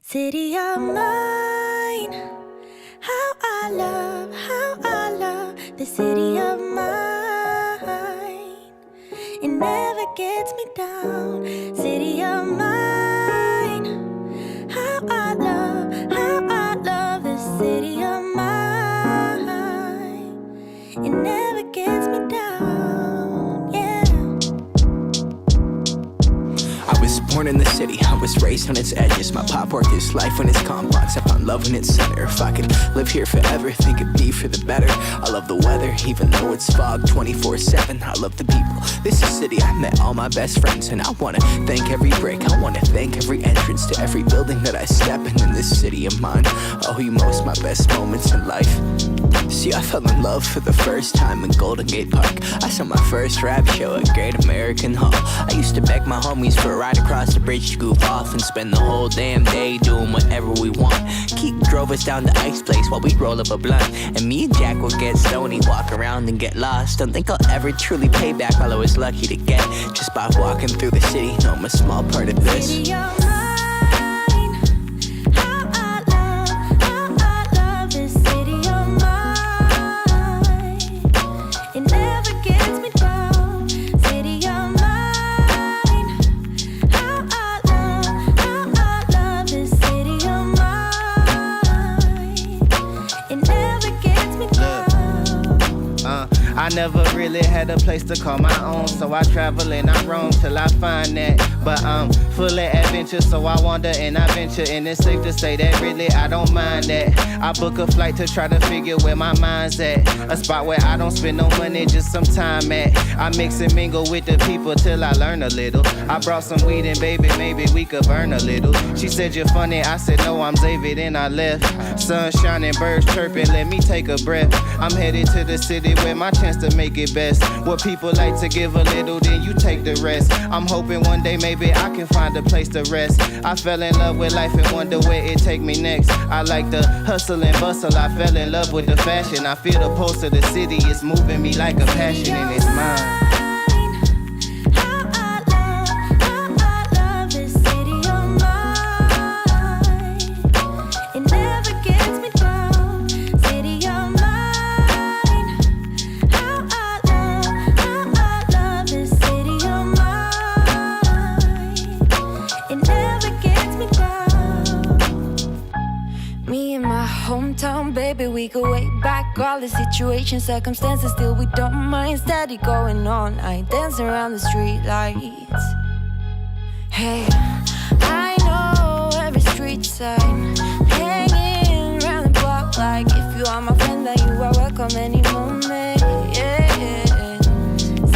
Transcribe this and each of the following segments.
City of mine, how I love the city of mine. It never gets me down. City of mine, how I love the city of mine. It never gets me down, yeah. I was born in the city, I was raised on its edges. My pop worked his life on its complex. I found love in its center. If I could live here forever, think it'd be for the better. I love the weather, even though it's fog 24/7. I love the people. This is a city I met all my best friends, and I wanna thank every break. I wanna thank every entrance to every building that I step in this city of mine. I owe you most my best moments in life. See, I fell in love for the first time in Golden Gate Park. I saw my first rap show at Great American Hall. I used to beg my homies for a ride across the bridge to goof off and spend the whole damn day doing whatever we want. Keith drove us down to Ice Place while we'd roll up a blunt, and me and Jack would get stoned, walk around and get lost. Don't think I'll ever truly pay back all I was lucky to get just by walking through the city. No, I'm a small part of this. City of mine, how I love this city of mine. It never gets me down. City of mine, how I love this city of mine. It never gets me down. I never really had a place to call my own, so I travel and I roam till I find that. But I'm full of adventure, so I wander and I venture, and it's safe to say that really I don't mind that. I book a flight to try to figure where my mind's at, a spot where I don't spend no money, just some time at. I mix and mingle with the people till I learn a little. I brought some weed and baby, maybe we could burn a little. She said you're funny, I said no, I'm David, and I left. Sun shining, birds chirping, let me take a breath. I'm headed to the city where my chance to make it best. What people like to give a little, then you take the rest. I'm hoping one day maybe I can find a place to rest. I fell in love with life and wonder where it take me next. I like the hustle and bustle, I fell in love with the fashion. I feel the pulse of the city, it's moving me like a passion, and it's mine. Hometown, baby, we go way back. All the situations, circumstances, still we don't mind. Steady going on, I dance around the street lights. Hey, I know every street sign, hanging around the block like if you are my friend, then you are welcome any moment. Yeah.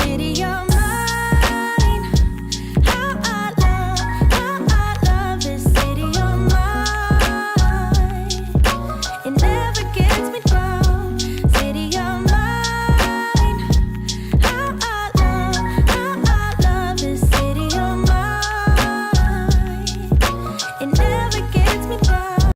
City of mine, how I love this city of mine. It never gets me down. City of mine, how I love this city of mine. It never gets me down.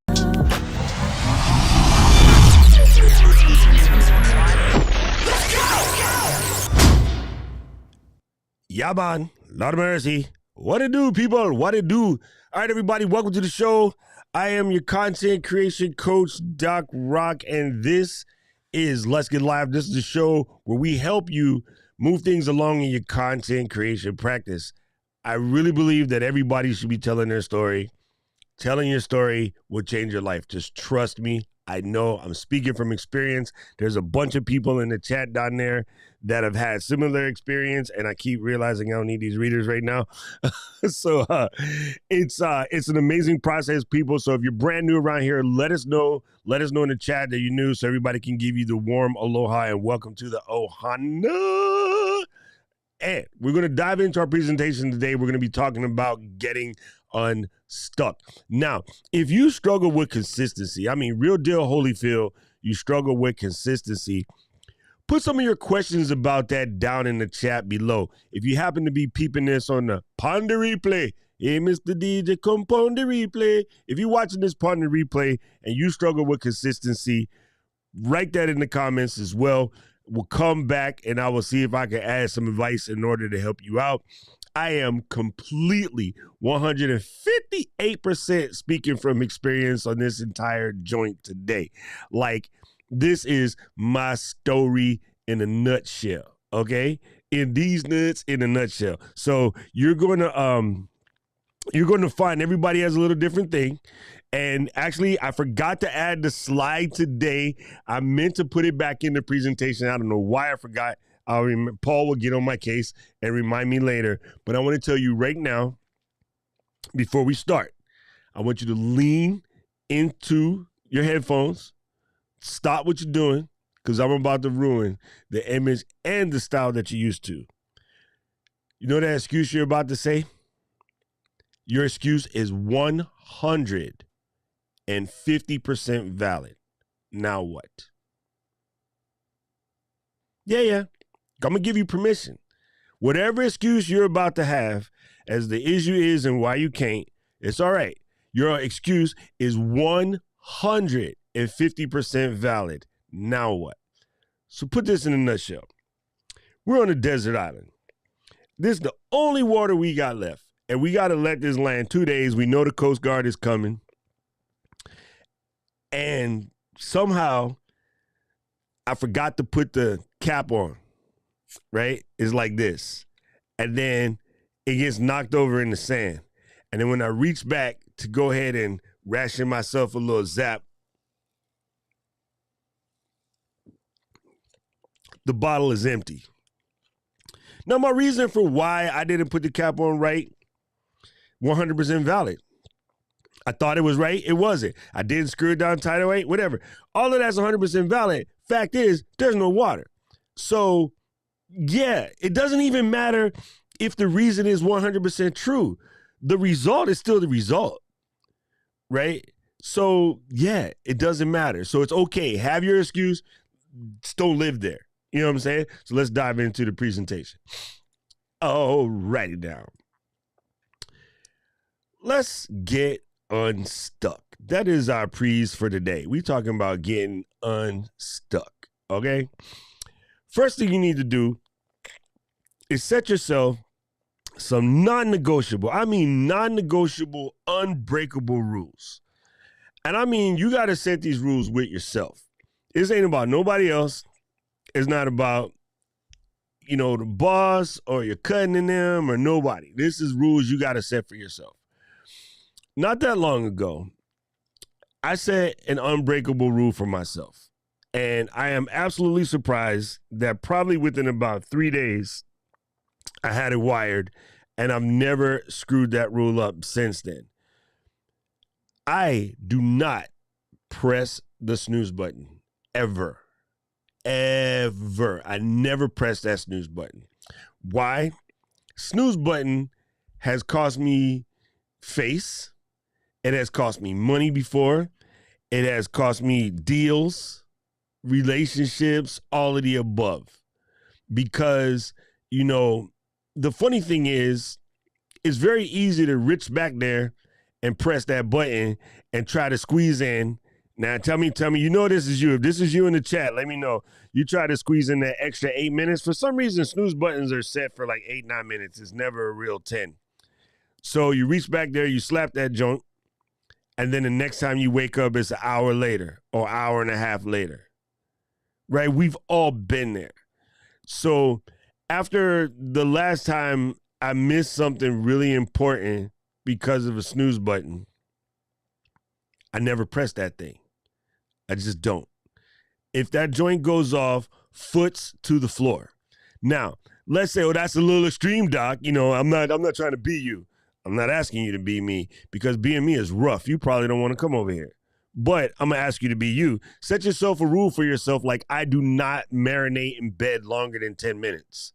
Yeah, man. Lord of mercy. What it do, people? What it do? All right, everybody. Welcome to the show. I am your content creation coach, Doc Rock, and this is Let's Get Live. This is the show where we help you move things along in your content creation practice. I really believe that everybody should be telling their story. Telling your story will change your life. Just trust me. I know I'm speaking from experience. There's a bunch of people in the chat down there that have had similar experience, and I keep realizing I don't need these readers right now. So it's an amazing process, people. So if you're brand new around here, let us know. Let us know in the chat that you're new, so everybody can give you the warm aloha and welcome to the Ohana. And we're going to dive into our presentation today. We're going to be talking about getting unstuck. Now, if you struggle with consistency, I mean, real deal, Holyfield, you struggle with consistency, put some of your questions about that down in the chat below. If you happen to be peeping this on the Ponder Replay, hey, Mr. DJ, come Ponder Replay. If you're watching this Ponder Replay and you struggle with consistency, write that in the comments as well. We'll come back and I will see if I can add some advice in order to help you out. I am completely 158% speaking from experience on this entire joint today. Like, this is my story in a nutshell, okay? In these nuts in a nutshell. So you're going to find everybody has a little different thing. And actually, I forgot to add the slide today. I meant to put it back in the presentation. I don't know why I forgot. Paul will get on my case and remind me later. But I want to tell you right now, before we start, I want you to lean into your headphones. Stop what you're doing, because I'm about to ruin the image and the style that you're used to. You know that excuse you're about to say? Your excuse is 150% valid. Now what? Yeah. I'm going to give you permission. Whatever excuse you're about to have as the issue is and why you can't, it's all right. Your excuse is 150% valid. Now what? So put this in a nutshell. We're on a desert island. This is the only water we got left. And we got to let this land 2 days. We know the Coast Guard is coming. And somehow I forgot to put the cap on, right? It's like this. And then it gets knocked over in the sand. And then when I reach back to go ahead and ration myself a little zap, the bottle is empty. Now, my reason for why I didn't put the cap on right, 100% valid. I thought it was right. It wasn't. I didn't screw it down tight away, whatever. All of that's 100% valid. Fact is, there's no water. So, yeah, it doesn't even matter if the reason is 100% true. The result is still the result, right? So, yeah, it doesn't matter. So it's okay. Have your excuse. Just don't live there. You know what I'm saying? So let's dive into the presentation. Oh, write it down. Let's get unstuck. That is our pre's for today. We're talking about getting unstuck, okay? First thing you need to do is set yourself some non-negotiable, unbreakable rules. And I mean, you got to set these rules with yourself. This ain't about nobody else. It's not about, the boss or you're cutting in them or nobody. This is rules you got to set for yourself. Not that long ago, I set an unbreakable rule for myself. And I am absolutely surprised that probably within about 3 days, I had it wired, and I've never screwed that rule up since then. I do not press the snooze button, ever. Ever. I never press that snooze button. Why? Snooze button has cost me face. It has cost me money before. It has cost me deals, relationships, all of the above. Because, the funny thing is, it's very easy to reach back there and press that button and try to squeeze in. Now, tell me, this is you. If this is you in the chat, let me know. You try to squeeze in that extra 8 minutes. For some reason, snooze buttons are set for like 8-9 minutes. It's never a real 10. So you reach back there, you slap that joint, and then the next time you wake up, it's an hour later or hour and a half later, right? We've all been there. So after the last time I missed something really important because of a snooze button, I never press that thing. I just don't. If that joint goes off, foots to the floor. Now, let's say, that's a little extreme, Doc. I'm not trying to be you. I'm not asking you to be me, because being me is rough. You probably don't want to come over here. But I'm going to ask you to be you. Set yourself a rule for yourself, like I do not marinate in bed longer than 10 minutes.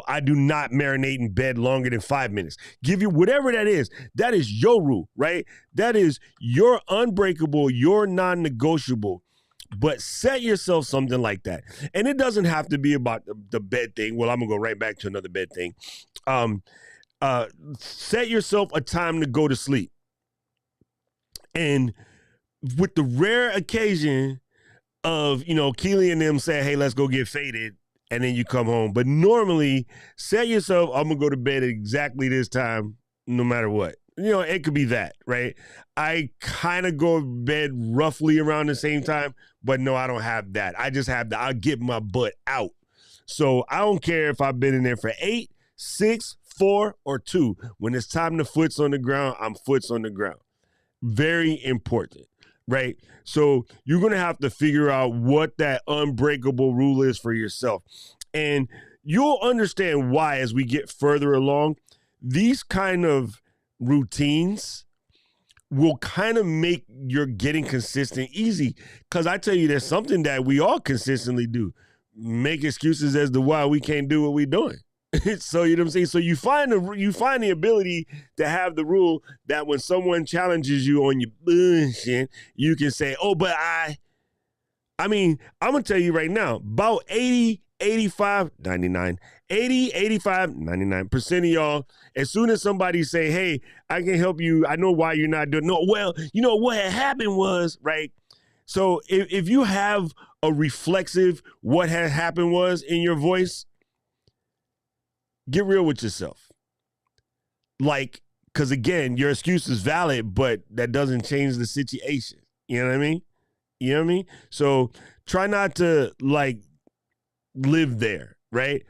I do not marinate in bed longer than 5 minutes. Give you whatever that is. That is your rule, right? That is your unbreakable, your non-negotiable. But set yourself something like that. And it doesn't have to be about the bed thing. Well, I'm going to go right back to another bed thing. Set yourself a time to go to sleep. And with the rare occasion of, Keely and them saying, hey, let's go get faded, and then you come home. But normally, set yourself, I'm going to go to bed at exactly this time, no matter what. It could be that, right? I kind of go to bed roughly around the same time, but no, I don't have that. I just have that. I'll get my butt out. So I don't care if I've been in there for 8, 6, 4, or 2. When it's time to foot's on the ground, I'm foot's on the ground. Very important, right? So you're going to have to figure out what that unbreakable rule is for yourself. And you'll understand why as we get further along. These kind of routines will kind of make your getting consistent easy. Because I tell you, there's something that we all consistently do. Make excuses as to why we can't do what we're doing. So you know what I'm saying? So you find the ability to have the rule that when someone challenges you on your bullshit, you can say, oh, but I'm going to tell you right now, about 80, 85, 99, 80, 85, 99% of y'all, as soon as somebody say, hey, I can help you, I know why you're not doing, no, well, what had happened was, right? So if you have a reflexive what had happened was in your voice, get real with yourself. Like, because again, your excuse is valid, but that doesn't change the situation. You know what I mean? So try not to live there, right?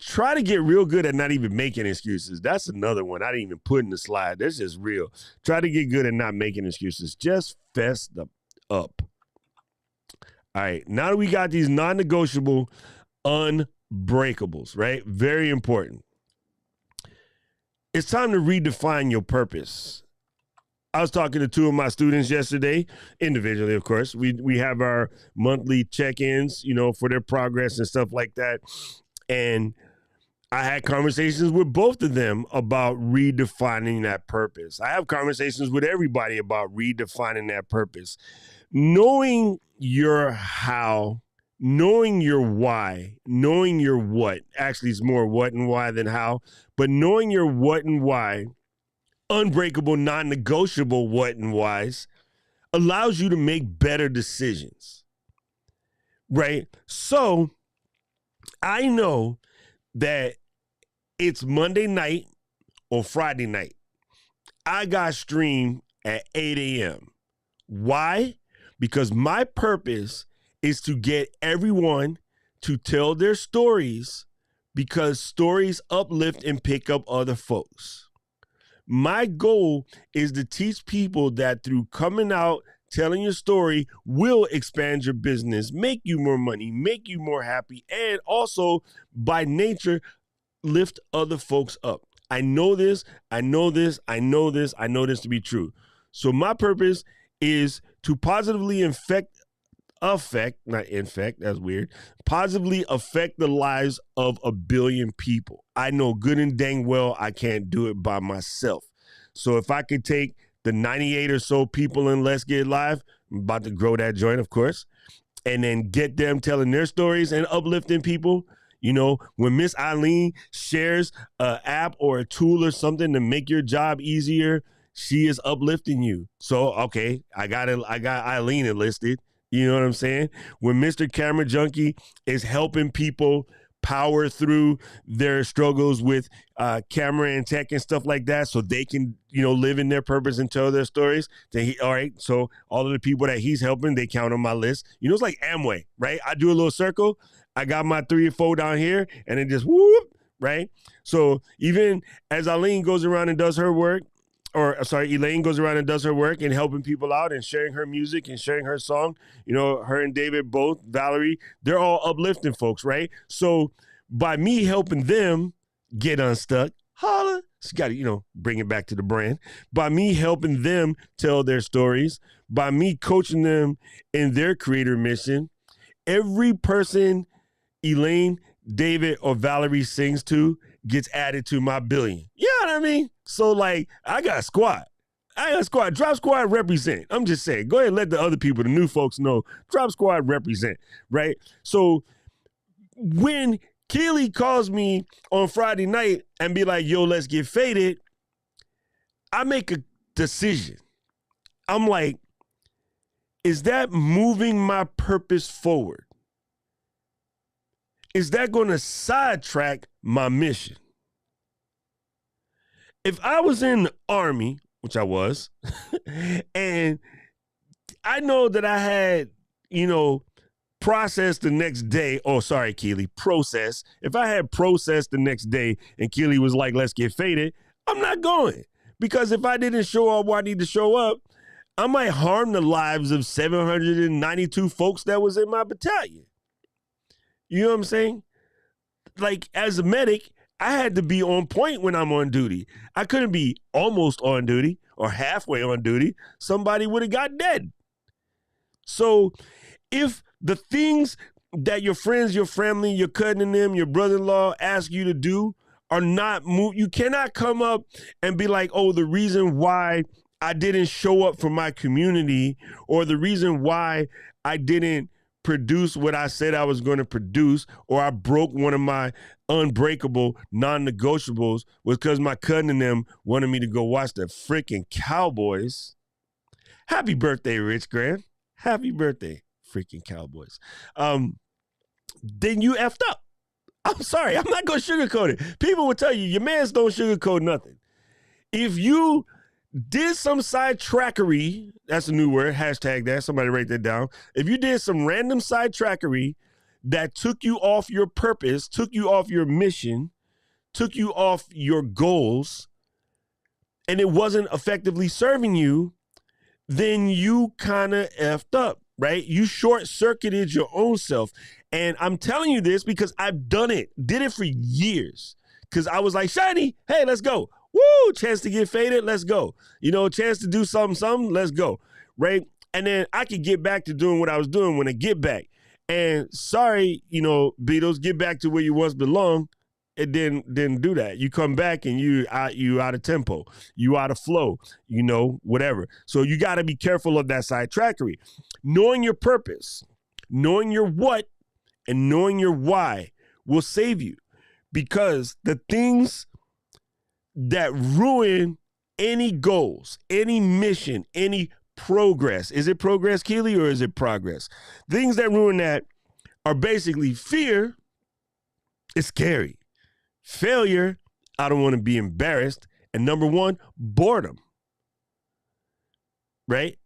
Try to get real good at not even making excuses. That's another one I didn't even put in the slide. That's just real. Try to get good at not making excuses. Just fess up. All right, now that we got these non-negotiable unbreakables, right? Very important. It's time to redefine your purpose. I was talking to 2 of my students yesterday, individually, of course. We have our monthly check-ins, for their progress and stuff like that. And I had conversations with both of them about redefining that purpose. I have conversations with everybody about redefining that purpose. Knowing your how, knowing your why, knowing your what, actually it's more what and why than how, but knowing your what and why, unbreakable, non-negotiable what and whys, allows you to make better decisions, right? So I know that it's Monday night or Friday night. I got streamed at 8 a.m. Why? Because my purpose is to get everyone to tell their stories, because stories uplift and pick up other folks. My goal is to teach people that through coming out, telling your story will expand your business, make you more money, make you more happy, and also by nature, lift other folks up. I know this to be true. So my purpose is to positively positively affect the lives of 1 billion people. I know good and dang well I can't do it by myself. So if I could take the 98 or so people in Let's Get Live, I'm about to grow that joint, of course, and then get them telling their stories and uplifting people. When Miss Eileen shares an app or a tool or something to make your job easier, she is uplifting you. So, okay, I got Eileen enlisted. You know what I'm saying? When Mr. Camera Junkie is helping people power through their struggles with camera and tech and stuff like that so they can, live in their purpose and tell their stories, then all right, so all of the people that he's helping, they count on my list. It's like Amway, right? I do a little circle. I got my 3 or 4 down here, and then just whoop, right? So even as Eileen goes around and does her work, Elaine goes around and does her work and helping people out and sharing her music and sharing her song. Her and David both, Valerie, they're all uplifting folks, right? So by me helping them get unstuck, holla, she got to, bring it back to the brand. By me helping them tell their stories, by me coaching them in their creator mission, every person Elaine, David, or Valerie sings to gets added to my billion. You know what I mean? So I got a squad. Drop Squad represent. I'm just saying, go ahead and let the other people, the new folks know, Drop Squad represent, right? So when Keely calls me on Friday night and be like, yo, let's get faded, I make a decision. I'm like, is that moving my purpose forward? is that going to sidetrack my mission? If I was in the Army, which I was, and I know that I had, process the next day. Oh, sorry, Keely, process. If I had process the next day and Keely was like, let's get faded, I'm not going. Because if I didn't show up where I need to show up, I might harm the lives of 792 folks that was in my battalion. You know what I'm saying? Like, as a medic, I had to be on point when I'm on duty. I couldn't be almost on duty or halfway on duty. Somebody would have got dead. So if the things that your friends, your family, your cousin and them, your brother-in-law ask you to do are not moved, you cannot come up and be like, oh, the reason why I didn't show up for my community, or the reason why I didn't produce what I said I was going to produce, or I broke one of my unbreakable non-negotiables, was because my cousin and them wanted me to go watch the freaking Cowboys. Happy birthday, Rich Graham. Happy birthday, freaking Cowboys. Then you effed up. I'm sorry. I'm not going to sugarcoat it. People will tell you, your mans don't sugarcoat nothing. If you did some sidetrackery, that's a new word, hashtag that, somebody write that down. If you did some random sidetrackery that took you off your purpose, took you off your mission, took you off your goals, and it wasn't effectively serving you, then you kind of effed up, right? You short-circuited your own self. And I'm telling you this because I've done it, did it for years. Because I was like, Shiny, hey, let's go. Woo, chance to get faded, let's go. Chance to do something, let's go, right? And then I could get back to doing what I was doing when I get back. And sorry, Beatles, get back to where you once belonged. It didn't do that. You come back and you out of tempo, you out of flow, whatever. So you got to be careful of that sidetrackery. Knowing your purpose, knowing your what, and knowing your why will save you, because the things that ruin any goals, any mission, any progress. Is it progress, Keely, or is it progress? Things that ruin that are basically fear. It's scary. Failure, I don't want to be embarrassed. And number one, boredom. Right?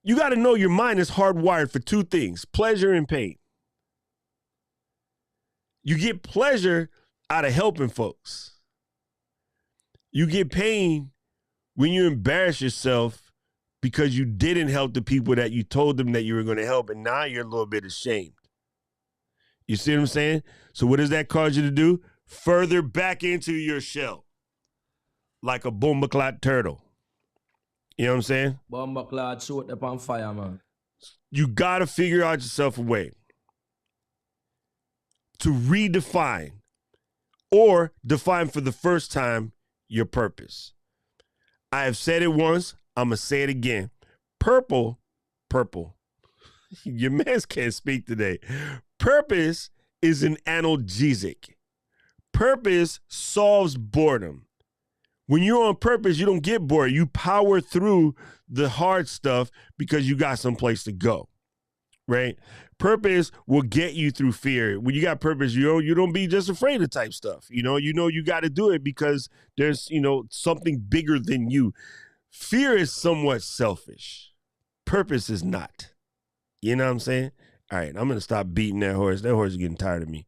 You got to know your mind is hardwired for two things, pleasure and pain. You get pleasure out of helping folks. You get pain when you embarrass yourself because you didn't help the people that you told them that you were going to help, and now you're a little bit ashamed. You see what I'm saying? So what does that cause you to do? Further back into your shell, like a bombaclat turtle. You know what I'm saying? Bombaclat shoot up on fire, man. You got to figure out yourself a way to redefine or define for the first time your purpose. I have said it once. I'm going to say it again. Purple. Your mans can't speak today. Purpose is an analgesic. Purpose solves boredom. When you're on purpose, you don't get bored. You power through the hard stuff because you got someplace to go, right? Purpose will get you through fear. When you got purpose, you don't be just afraid of type stuff. You got to do it because there's, something bigger than you. Fear is somewhat selfish. Purpose is not. You know what I'm saying? All right, I'm going to stop beating that horse. That horse is getting tired of me.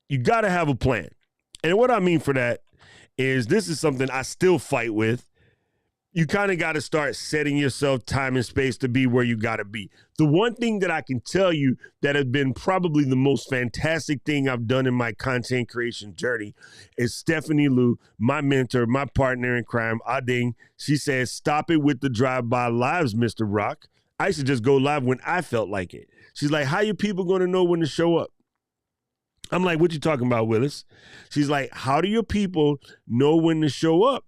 You got to have a plan. And what I mean for that is this is something I still fight with. You kind of got to start setting yourself time and space to be where you got to be. The one thing that I can tell you that has been probably the most fantastic thing I've done in my content creation journey is Stephanie Lou, my mentor, my partner in crime, Ading. She says, stop it with the drive-by lives, Mr. Rock. I used to just go live when I felt like it. She's like, how you people going to know when to show up? I'm like, what you talking about, Willis? She's like, how do your people know when to show up?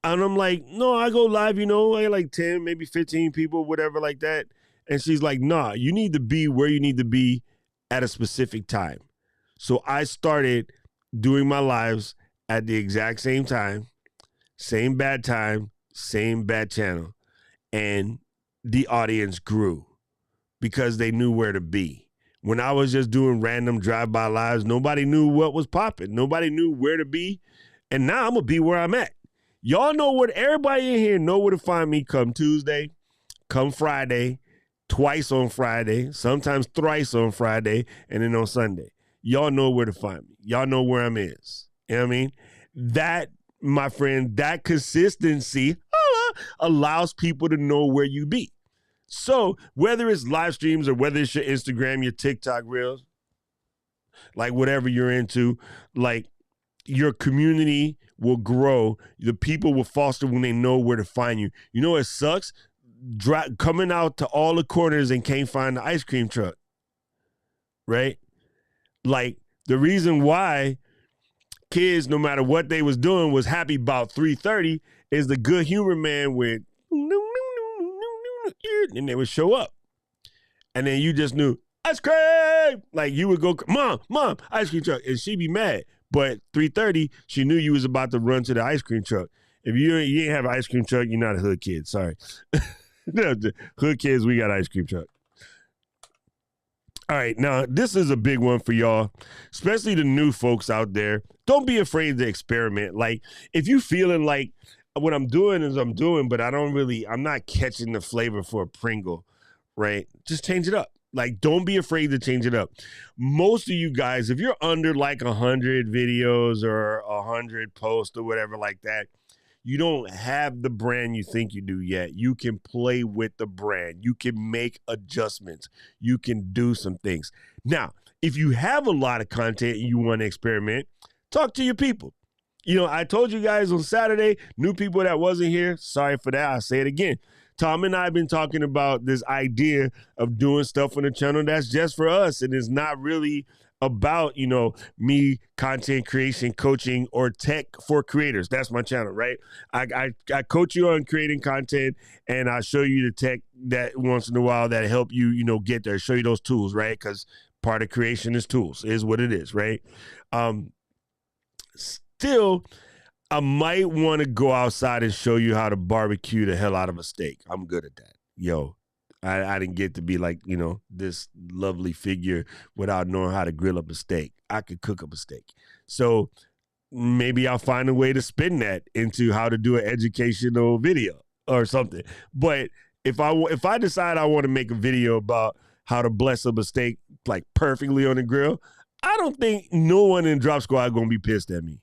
And I'm like, no, I go live, I get like 10, maybe 15 people, whatever like that. And she's like, nah, you need to be where you need to be at a specific time. So I started doing my lives at the exact same time, same bad channel. And the audience grew because they knew where to be. When I was just doing random drive-by lives, nobody knew what was popping. Nobody knew where to be. And now I'm going to be where I'm at. Y'all know what, everybody in here know where to find me come Tuesday, come Friday, twice on Friday, sometimes thrice on Friday, and then on Sunday. Y'all know where to find me. Y'all know where I'm is. You know what I mean? That, my friend, that consistency allows people to know where you be. So whether it's live streams or whether it's your Instagram, your TikTok reels, like whatever you're into, like your community will grow. The people will foster when they know where to find you. You know, it sucks coming out to all the corners and can't find the ice cream truck, right? Like the reason why kids, no matter what they was doing, was happy about 3:30 is the good humor man with and they would show up. And then you just knew, ice cream! Like you would go, mom, ice cream truck. And she'd be mad. But 3:30, she knew you was about to run to the ice cream truck. If you ain't have an ice cream truck, you're not a hood kid. Sorry. Hood kids, we got ice cream truck. All right, now this is a big one for y'all, especially the new folks out there. Don't be afraid to experiment. Like if you feeling like what I'm doing is I'm doing, but I'm not catching the flavor for a Pringle, right? Just change it up. Like, don't be afraid to change it up. Most of you guys, if you're under like 100 videos or 100 posts or whatever like that, you don't have the brand you think you do yet. You can play with the brand. You can make adjustments. You can do some things. Now, if you have a lot of content and you want to experiment, talk to your people. You know, I told you guys on Saturday, new people that wasn't here, sorry for that. I'll say it again. Tom and I have been talking about this idea of doing stuff on the channel that's just for us. And it's not really about, you know, me, content creation, coaching, or tech for creators. That's my channel, right? I coach you on creating content, and I show you the tech that once in a while that help you, you know, get there, show you those tools, right? Because part of creation is tools, is what it is, right? Still, I might want to go outside and show you how to barbecue the hell out of a steak. I'm good at that. Yo, I didn't get to be like, you know, this lovely figure without knowing how to grill up a steak. I could cook up a steak. So maybe I'll find a way to spin that into how to do an educational video or something. But if I decide I want to make a video about how to bless up a steak like perfectly on the grill, I don't think no one in Drop Squad going to be pissed at me.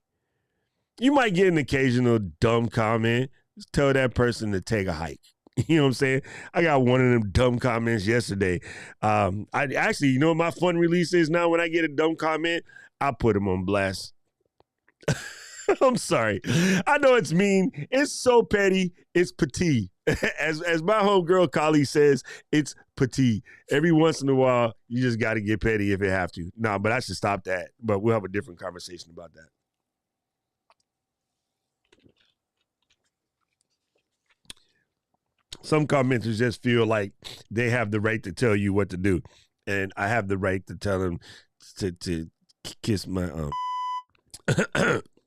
You might get an occasional dumb comment. Just tell that person to take a hike. You know what I'm saying? I got one of them dumb comments yesterday. I actually, you know what my fun release is now? When I get a dumb comment, I put them on blast. I'm sorry. I know it's mean. It's so petty. It's petite. As my homegirl colleague says, it's petite. Every once in a while, you just got to get petty if you have to. No, but I should stop that. But we'll have a different conversation about that. Some commenters just feel like they have the right to tell you what to do. And I have the right to tell them to kiss my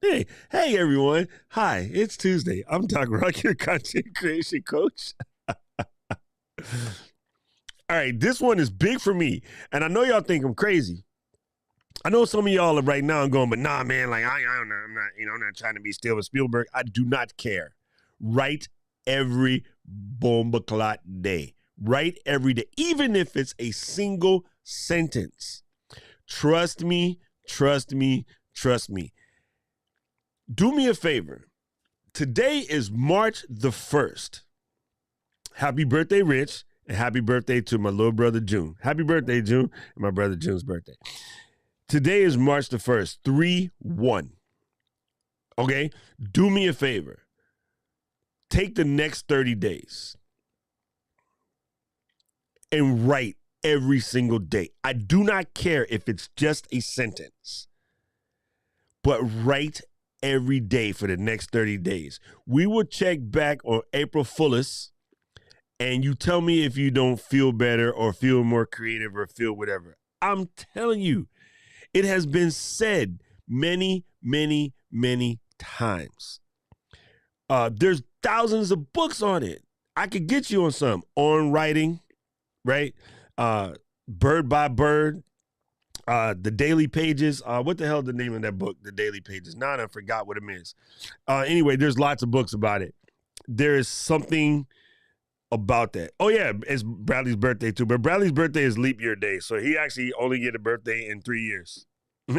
Hey, everyone. Hi, it's Tuesday. I'm Doc Rock, your content creation coach. All right, this one is big for me. And I know y'all think I'm crazy. I know some of y'all are right now going, but nah, man, like I don't know. I'm not trying to be Steven Spielberg. I do not care. Write every bomba clot day. Write every day, even if it's a single sentence. Trust me, trust me, trust me. Do me a favor. Today is March the 1st. Happy birthday, Rich, and happy birthday to my little brother, June. Happy birthday, June, and my brother June's birthday. Today is March the 1st, 3-1. Okay? Do me a favor. Take the next 30 days and write every single day. I do not care if it's just a sentence, but write every day for the next 30 days. We will check back on April Fool's, and you tell me if you don't feel better or feel more creative or feel whatever. I'm telling you, it has been said many, many, many times. There's thousands of books on it. I could get you on some on writing, right? Bird by Bird, the Daily Pages. What the hell is the name of that book? The Daily Pages. Now I forgot what it means. Anyway, there's lots of books about it. There is something about that. Oh yeah, it's Bradley's birthday too. But Bradley's birthday is leap year day, so he actually only get a birthday in 3 years.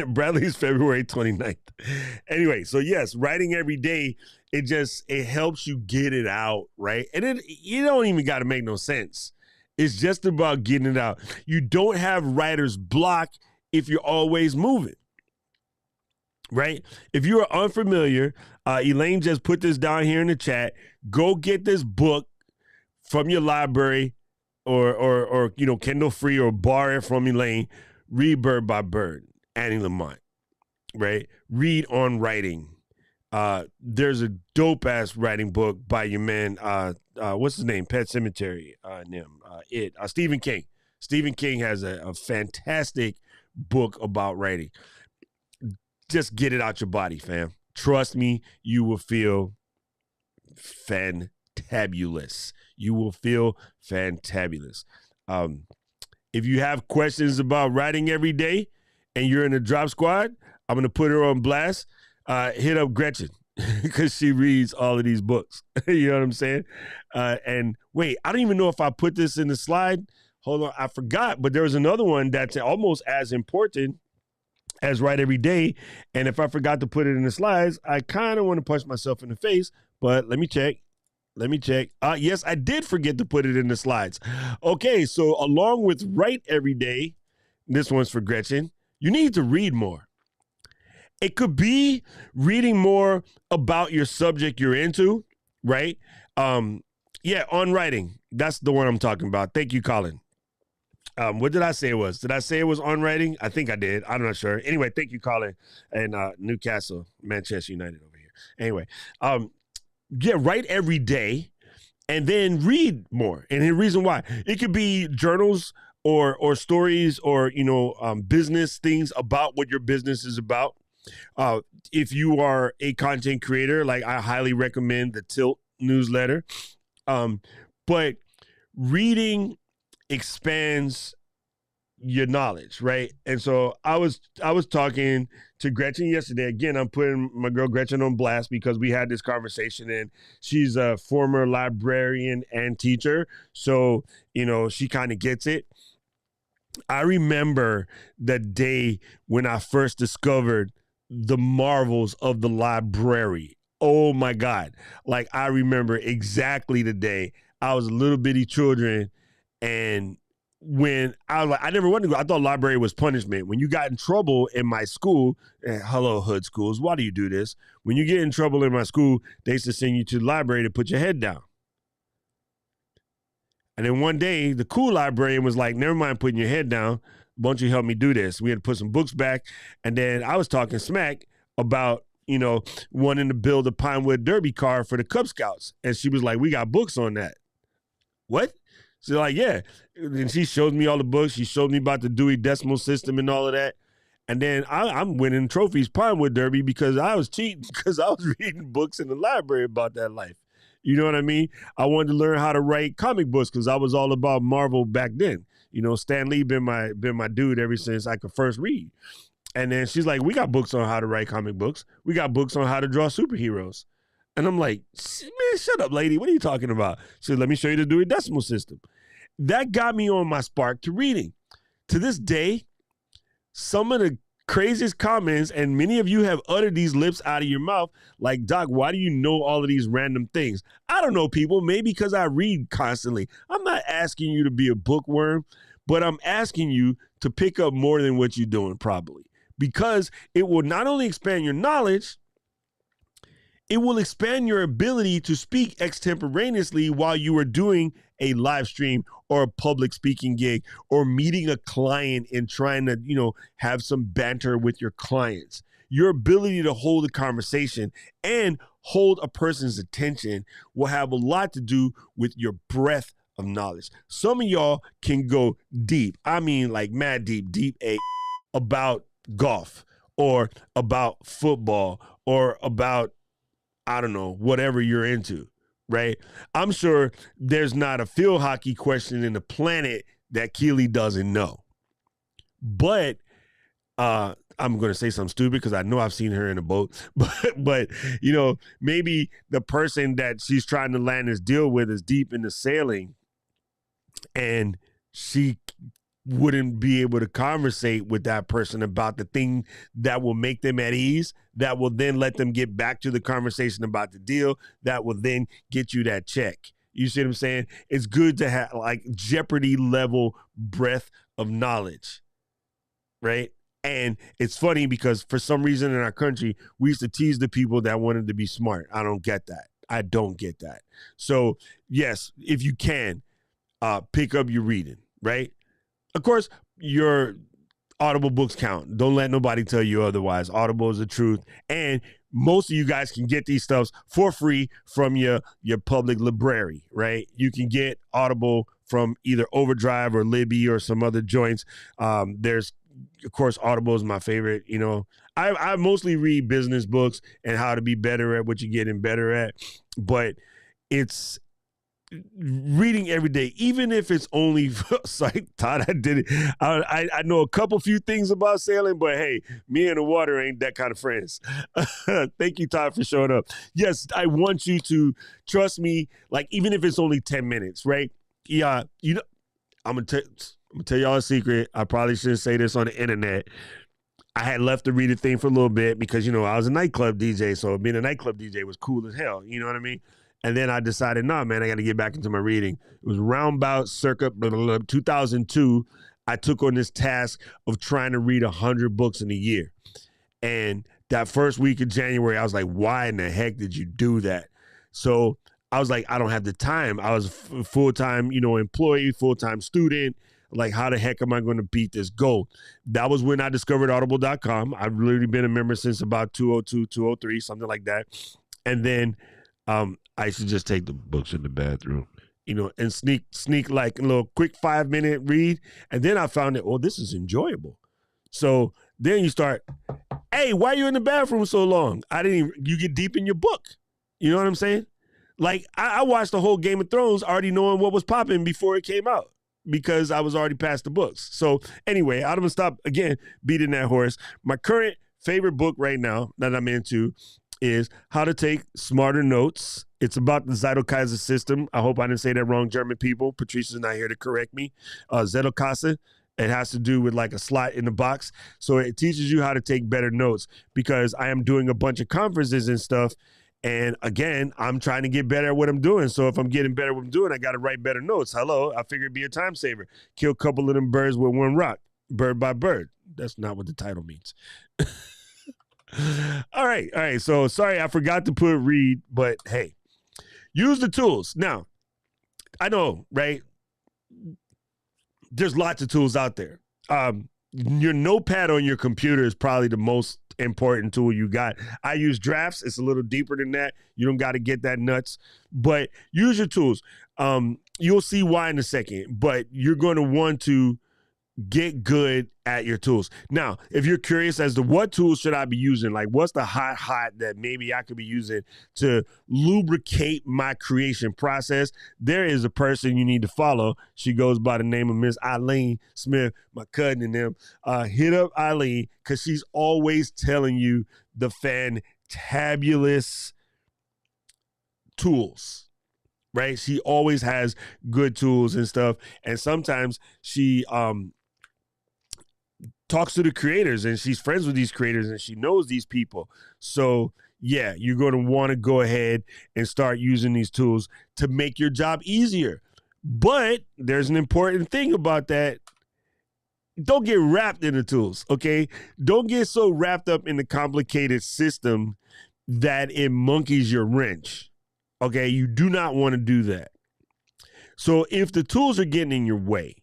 Bradley's February 29th. Anyway, so yes, writing every day, it helps you get it out, right? And you don't even got to make no sense. It's just about getting it out. You don't have writer's block if you're always moving, right? If you are unfamiliar, Elaine just put this down here in the chat. Go get this book from your library or Kindle free, or borrow it from Elaine. Read Bird by Bird, Annie Lamont, right? Read On Writing. There's a dope ass writing book by your man, what's his name? Pet Cemetery, Stephen King. Stephen King has a fantastic book about writing. Just get it out your body, fam. Trust me, you will feel fantabulous. You will feel fantabulous. If you have questions about writing every day and you're in the Drop Squad, I'm going to put her on blast. Hit up Gretchen because she reads all of these books. You know what I'm saying? And wait, I don't even know if I put this in the slide. Hold on, I forgot. But there was another one that's almost as important as Write Every Day. And if I forgot to put it in the slides, I kind of want to punch myself in the face. But let me check. Yes, I did forget to put it in the slides. Okay, so along with Write Every Day, this one's for Gretchen, you need to read more. It could be reading more about your subject you're into, right? On writing. That's the one I'm talking about. Thank you, Colin. What did I say it was? Did I say it was on writing? I think I did. I'm not sure. Anyway, thank you, Colin. And Newcastle, Manchester United over here. Anyway, write every day and then read more. And the reason why, it could be journals or stories or, business things about what your business is about. If you are a content creator, like I highly recommend the Tilt newsletter. But reading expands your knowledge, right? And so I was talking to Gretchen yesterday. Again, I'm putting my girl Gretchen on blast because we had this conversation, and she's a former librarian and teacher. So, she kind of gets it. I remember the day when I first discovered the marvels of the library. Oh my God. Like, I remember exactly the day. I was a little bitty children, and when I never wanted to go, I thought library was punishment. When you got in trouble in my school, hello hood schools, why do you do this? When you get in trouble in my school, they used to send you to the library to put your head down. And then one day, the cool librarian was like, never mind putting your head down. Why don't you help me do this? We had to put some books back. And then I was talking smack about, wanting to build a Pinewood Derby car for the Cub Scouts. And she was like, we got books on that. What? She's like, yeah. And she showed me all the books. She showed me about the Dewey Decimal System and all of that. And then I'm winning trophies Pinewood Derby because I was cheating because I was reading books in the library about that life. You know what I mean? I wanted to learn how to write comic books because I was all about Marvel back then. Stan Lee been my dude ever since I could first read. And then she's like, we got books on how to write comic books. We got books on how to draw superheroes. And I'm like, man, shut up, lady. What are you talking about? She said, let me show you the Dewey Decimal System. That got me on my spark to reading. To this day, some of the craziest comments, and many of you have uttered these lips out of your mouth, like, Doc, why do you know all of these random things? I don't know, people. Maybe because I read constantly. I'm not asking you to be a bookworm, but I'm asking you to pick up more than what you're doing, probably. Because it will not only expand your knowledge, it will expand your ability to speak extemporaneously while you are doing a live stream or a public speaking gig or meeting a client and trying to, have some banter with your clients. Your ability to hold a conversation and hold a person's attention will have a lot to do with your breadth of knowledge. Some of y'all can go deep. I mean, like mad deep about golf or about football or about, I don't know, whatever you're into, right? I'm sure there's not a field hockey question in the planet that Keely doesn't know. But I'm going to say something stupid because I know I've seen her in a boat, but maybe the person that she's trying to land this deal with is deep into sailing, and she wouldn't be able to conversate with that person about the thing that will make them at ease, that will then let them get back to the conversation about the deal, that will then get you that check. You see what I'm saying? It's good to have like Jeopardy level breadth of knowledge, right? And it's funny because for some reason in our country, we used to tease the people that wanted to be smart. I don't get that. I don't get that. So yes, if you can, pick up your reading, right? Of course, your Audible books count. Don't let nobody tell you otherwise. Audible is the truth. And most of you guys can get these stuffs for free from your public library, right? You can get Audible from either Overdrive or Libby or some other joints. There's, of course, Audible is my favorite. I mostly read business books and how to be better at what you're getting better at. But it's reading every day, even if it's only like Todd, I did it. I know a few things about sailing, but hey, me and the water ain't that kind of friends. Thank you, Todd, for showing up. Yes, I want you to trust me, like even if it's only 10 minutes, right? Yeah, I'm gonna tell y'all a secret. I probably shouldn't say this on the internet. I had left the reader thing for a little bit because I was a nightclub DJ, so being a nightclub DJ was cool as hell. You know what I mean? And then I decided, nah, man, I got to get back into my reading. It was roundabout circa 2002. I took on this task of trying to read 100 books in a year. And that first week of January, I was like, why in the heck did you do that? So I was like, I don't have the time. I was a full-time, employee, full-time student. Like, how the heck am I going to beat this goal? That was when I discovered audible.com. I've literally been a member since about 202, 203, something like that. And then I used to just take the books in the bathroom, and sneak like a little quick 5-minute read. And then I found that, this is enjoyable. So then you start, hey, why are you in the bathroom so long? You get deep in your book. You know what I'm saying? Like I watched the whole Game of Thrones already knowing what was popping before it came out because I was already past the books. So anyway, I'm going to stop again beating that horse. My current favorite book right now that I'm into is How to Take Smarter Notes. It's about the Zettelkasse system. I hope I didn't say that wrong, German people. Patricia's not here to correct me. Zettelkasse. It has to do with like a slot in the box. So it teaches you how to take better notes because I am doing a bunch of conferences and stuff. And again, I'm trying to get better at what I'm doing. So if I'm getting better at what I'm doing, I got to write better notes. Hello, I figured it'd be a time saver. Kill a couple of them birds with one rock, bird by bird. That's not what the title means. All right. So sorry, I forgot to put read, but hey, use the tools. Now, I know, right? There's lots of tools out there. Your notepad on your computer is probably the most important tool you got. I use drafts. It's a little deeper than that. You don't got to get that nuts, but use your tools. You'll see why in a second, but you're going to want to get good at your tools. Now, if you're curious as to what tools should I be using, like what's the hot that maybe I could be using to lubricate my creation process, there is a person you need to follow. She goes by the name of Miss Eileen Smith, my cousin and them. Hit up Eileen because she's always telling you the fantabulous tools. Right? She always has good tools and stuff. And sometimes she talks to the creators and she's friends with these creators and she knows these people. So yeah, you're going to want to go ahead and start using these tools to make your job easier. But there's an important thing about that. Don't get wrapped in the tools, okay? Don't get so wrapped up in the complicated system that it monkeys your wrench, okay? You do not want to do that. So if the tools are getting in your way,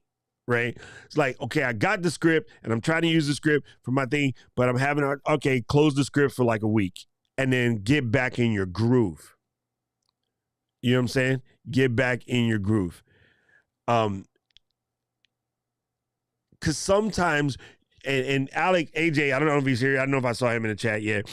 right? It's like, okay, I got the script and I'm trying to use the script for my thing, but I'm having close the script for like a week and then get back in your groove. You know what I'm saying? Get back in your groove. Because sometimes, and Alec, AJ, I don't know if he's here. I don't know if I saw him in the chat yet.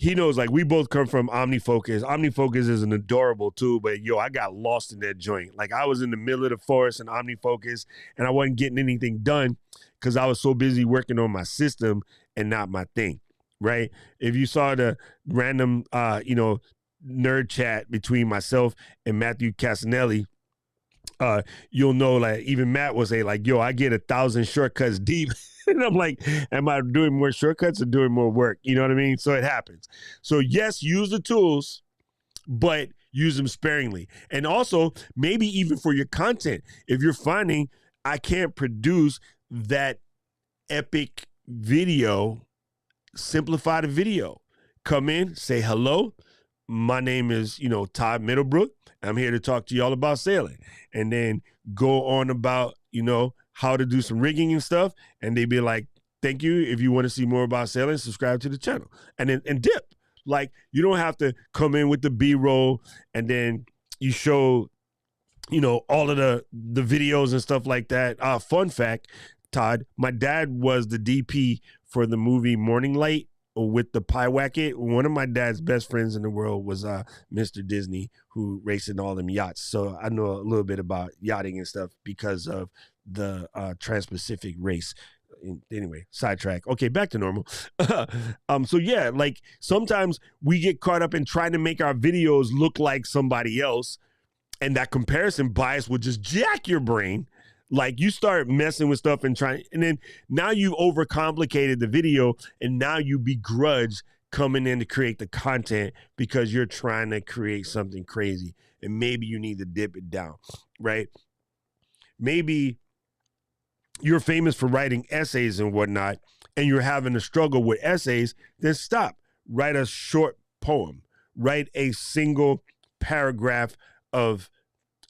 he knows, like, we both come from OmniFocus. OmniFocus is an adorable tool, but yo, I got lost in that joint. Like, I was in the middle of the forest in OmniFocus, and I wasn't getting anything done because I was so busy working on my system and not my thing, right? If you saw the random, nerd chat between myself and Matthew Casanelli, you'll know, like, even Matt will say, like, yo, I get 1,000 shortcuts deep. And I'm like, am I doing more shortcuts or doing more work? You know what I mean? So it happens. So yes, use the tools, but use them sparingly. And also, maybe even for your content, if you're finding I can't produce that epic video, simplify the video. Come in, say hello. My name is, Todd Middlebrook. I'm here to talk to you all about sailing. And then go on about, how to do some rigging and stuff. And they be like, thank you. If you want to see more about sailing, subscribe to the channel. And then dip. Like, you don't have to come in with the B-roll and then you show, all of the videos and stuff like that. Fun fact, Todd, my dad was the DP for the movie Morning Light with the Pyewacket. One of my dad's best friends in the world was Mr. Disney, who raced in all them yachts. So I know a little bit about yachting and stuff because of the Trans-Pacific race. Anyway, sidetrack. Okay, back to normal. So yeah, like, sometimes we get caught up in trying to make our videos look like somebody else, and that comparison bias will just jack your brain. Like, you start messing with stuff and then now you overcomplicated the video, and now you begrudge coming in to create the content because you're trying to create something crazy, and maybe you need to dip it down, right? Maybe you're famous for writing essays and whatnot, and you're having a struggle with essays, then stop. Write a short poem. Write a single paragraph of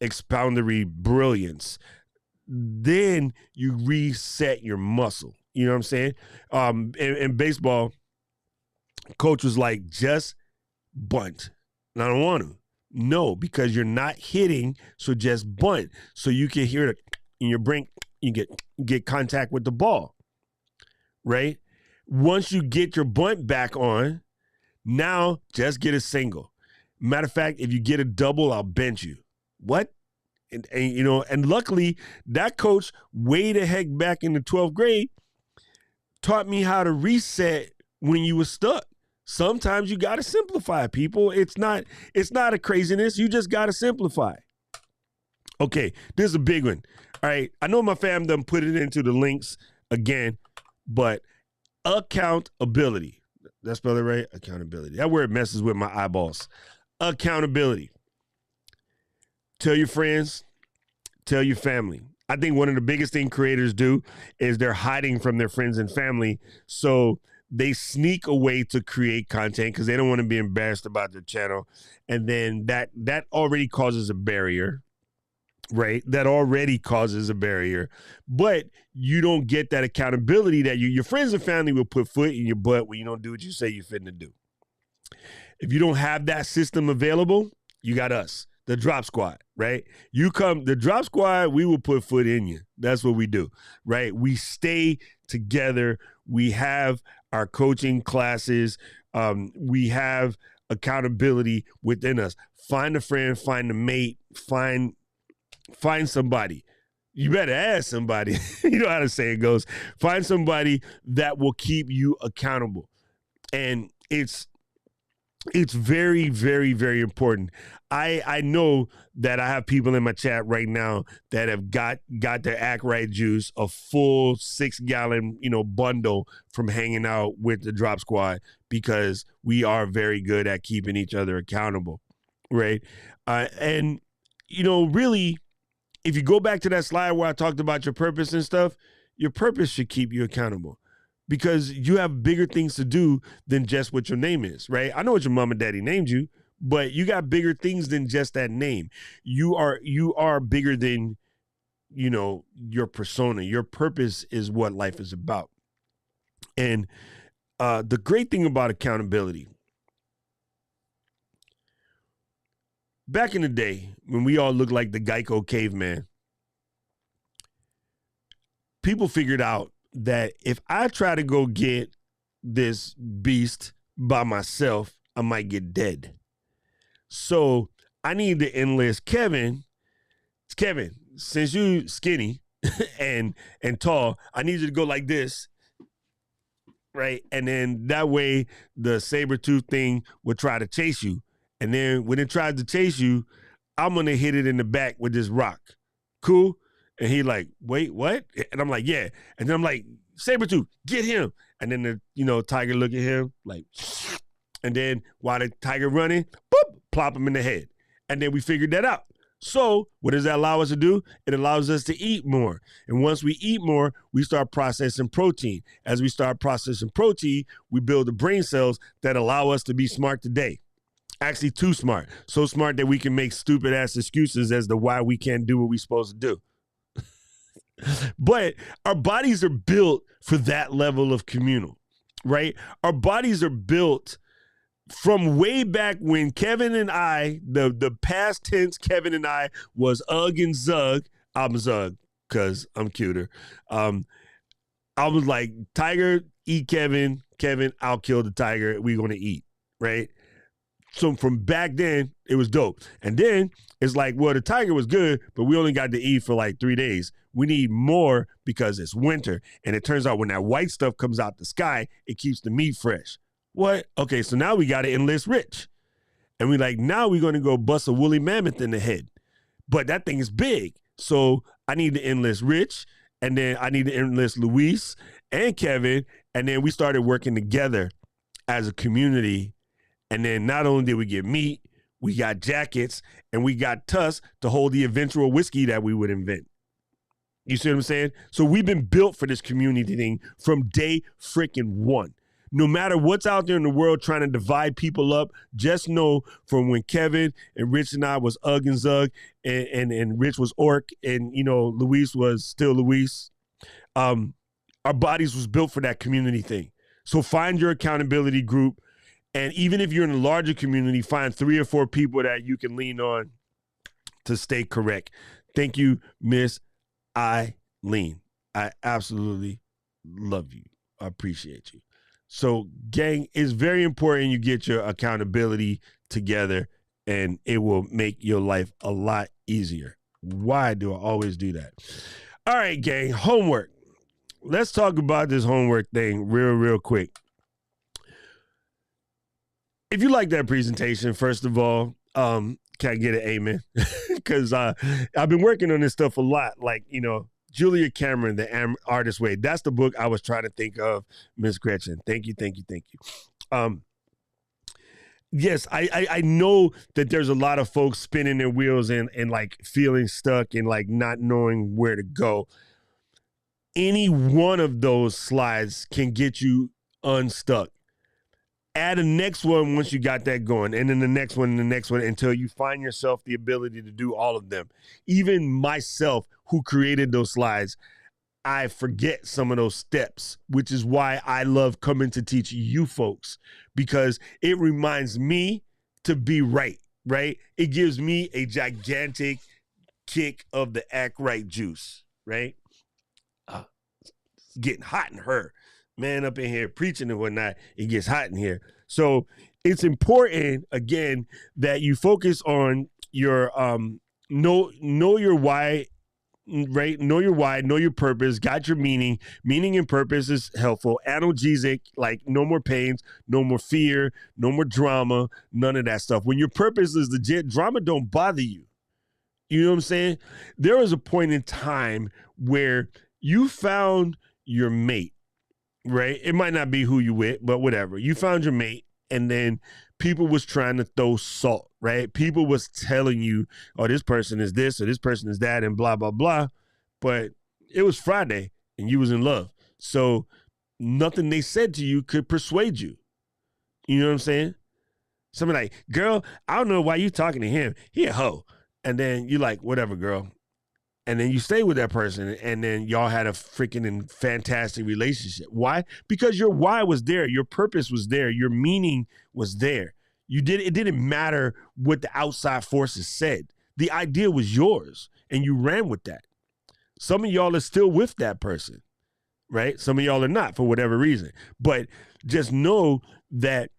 expoundatory brilliance. Then you reset your muscle. You know what I'm saying? In baseball, coach was like, just bunt. And I don't want to. No, because you're not hitting, so just bunt. So you can hear it in your brain, you get contact with the ball, right? Once you get your bunt back on, now just get a single. Matter of fact, if you get a double, I'll bench you. What? And luckily, that coach way the heck back in the 12th grade taught me how to reset when you were stuck. Sometimes you got to simplify, people. It's not a craziness. You just got to simplify. Okay, this is a big one. All right, I know my fam done put it into the links again, but accountability. Did I spell it right? Accountability. That word messes with my eyeballs. Accountability. Tell your friends, tell your family. I think one of the biggest things creators do is they're hiding from their friends and family. So they sneak away to create content because they don't want to be embarrassed about their channel. And then that already causes a barrier, right? That already causes a barrier. But you don't get that accountability that your friends and family will put foot in your butt when you don't do what you say you're finna do. If you don't have that system available, you got us. The Drop Squad, right? The Drop Squad, we will put foot in you. That's what we do, right? We stay together. We have our coaching classes. We have accountability within us. Find a friend, find a mate, find somebody. You better ask somebody. You know how the saying goes. Find somebody that will keep you accountable. And it's very, very, very important. I know that I have people in my chat right now that have got their act right juice, a full 6-gallon, bundle from hanging out with the Drop Squad, because we are very good at keeping each other accountable, right? And really, if you go back to that slide where I talked about your purpose and stuff, your purpose should keep you accountable. Because you have bigger things to do than just what your name is, right? I know what your mom and daddy named you, but you got bigger things than just that name. You are bigger than, your persona. Your purpose is what life is about. And the great thing about accountability, back in the day when we all looked like the Geico caveman, people figured out that if I try to go get this beast by myself, I might get dead. So I need to enlist Kevin. Kevin, since you skinny and tall, I need you to go like this, right? And then that way the saber-tooth thing will try to chase you. And then when it tries to chase you, I'm going to hit it in the back with this rock. Cool? And he like, wait, what? And I'm like, yeah. And then I'm like, saber-tooth, get him. And then the tiger look at him like, and then while the tiger running, boop, plop him in the head. And then we figured that out. So what does that allow us to do? It allows us to eat more. And once we eat more, we start processing protein. As we start processing protein, we build the brain cells that allow us to be smart today. Actually too smart. So smart that we can make stupid ass excuses as to why we can't do what we're supposed to do. But our bodies are built for that level of communal, right? Our bodies are built from way back when Kevin and I, the past tense Kevin and I was Ugg and Zug. I'm Zug because I'm cuter. I was like, Tiger, eat Kevin. Kevin, I'll kill the tiger. We're going to eat, right? So from back then, it was dope. And then it's like, well, the tiger was good, but we only got to eat for like 3 days. We need more because it's winter. And it turns out when that white stuff comes out the sky, it keeps the meat fresh. What? Okay, so now we got to enlist Rich. And we like, now we're going to go bust a woolly mammoth in the head. But that thing is big. So I need to enlist Rich. And then I need to enlist Luis and Kevin. And then we started working together as a community. And then not only did we get meat, we got jackets, and we got tusks to hold the eventual whiskey that we would invent. You see what I'm saying? So we've been built for this community thing from day freaking one. No matter what's out there in the world trying to divide people up, just know from when Kevin and Rich and I was Ugg and Zug, and Rich was Orc, and Luis was still Luis. Our bodies was built for that community thing. So find your accountability group. And even if you're in a larger community, find 3 or 4 people that you can lean on to stay correct. Thank you, Miss Eileen. I absolutely love you. I appreciate you. So, gang, it's very important you get your accountability together, and it will make your life a lot easier. Why do I always do that? All right, gang, homework. Let's talk about this homework thing real quick. If you like that presentation, first of all, can I get an amen? Because I've been working on this stuff a lot. Like, Julia Cameron, The Artist Way. That's the book I was trying to think of, Miss Gretchen. Thank you. Yes, I know that there's a lot of folks spinning their wheels and like feeling stuck and like not knowing where to go. Any one of those slides can get you unstuck. Add a next one once you got that going, and then the next one and the next one until you find yourself the ability to do all of them. Even myself, who created those slides, I forget some of those steps, which is why I love coming to teach you folks, because it reminds me to be right? It gives me a gigantic kick of the act right juice, right? It's getting hot in her. Man up in here preaching and whatnot, it gets hot in here. So it's important, again, that you focus on your know your why, right? Know your why, know your purpose, got your meaning. Meaning and purpose is helpful. Analgesic, like no more pains, no more fear, no more drama, none of that stuff. When your purpose is legit, drama don't bother you. You know what I'm saying? There was a point in time where you found your mate. Right? It might not be who you with, but whatever. You found your mate, and then people was trying to throw salt, right? People was telling you, oh, this person is this or this person is that and blah, blah, blah. But it was Friday and you was in love. So nothing they said to you could persuade you. You know what I'm saying? Somebody like, girl, I don't know why you talking to him. He a hoe. And then you like, whatever, girl. And then you stay with that person, and then y'all had a freaking fantastic relationship. Why? Because your why was there. Your purpose was there. Your meaning was there. It didn't matter what the outside forces said. The idea was yours, and you ran with that. Some of y'all are still with that person, right? Some of y'all are not for whatever reason. But just know that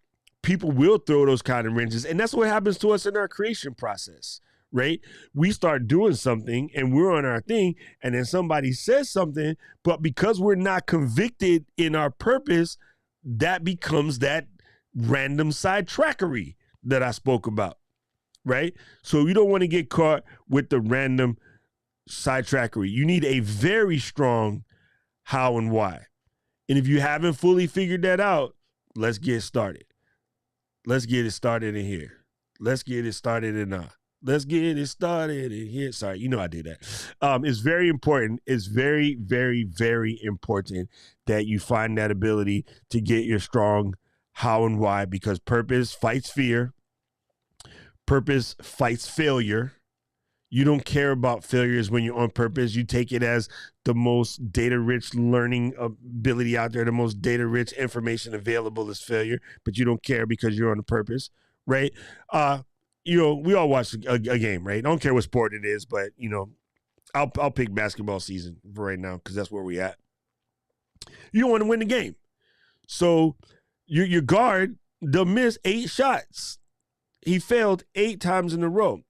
people will throw those kind of wrenches. And that's what happens to us in our creation process, right? We start doing something and we're on our thing, and then somebody says something, but because we're not convicted in our purpose, that becomes that random sidetrackery that I spoke about, right? So you don't want to get caught with the random sidetrackery. You need a very strong how and why. And if you haven't fully figured that out, let's get started. Let's get it started in here. Let's get it started in Let's get it started in here. Sorry, you know I did that. It's very important. It's very, very, very important that you find that ability to get your strong how and why, because purpose fights fear. Purpose fights failure. You don't care about failures when you're on purpose. You take it as the most data-rich learning ability out there, the most data-rich information available is failure, but you don't care because you're on a purpose, right? We all watch a game, right? I don't care what sport it is, but, I'll pick basketball season for right now because that's where we at. You don't want to win the game. So your guard, they'll miss 8 shots. He failed 8 times in a row.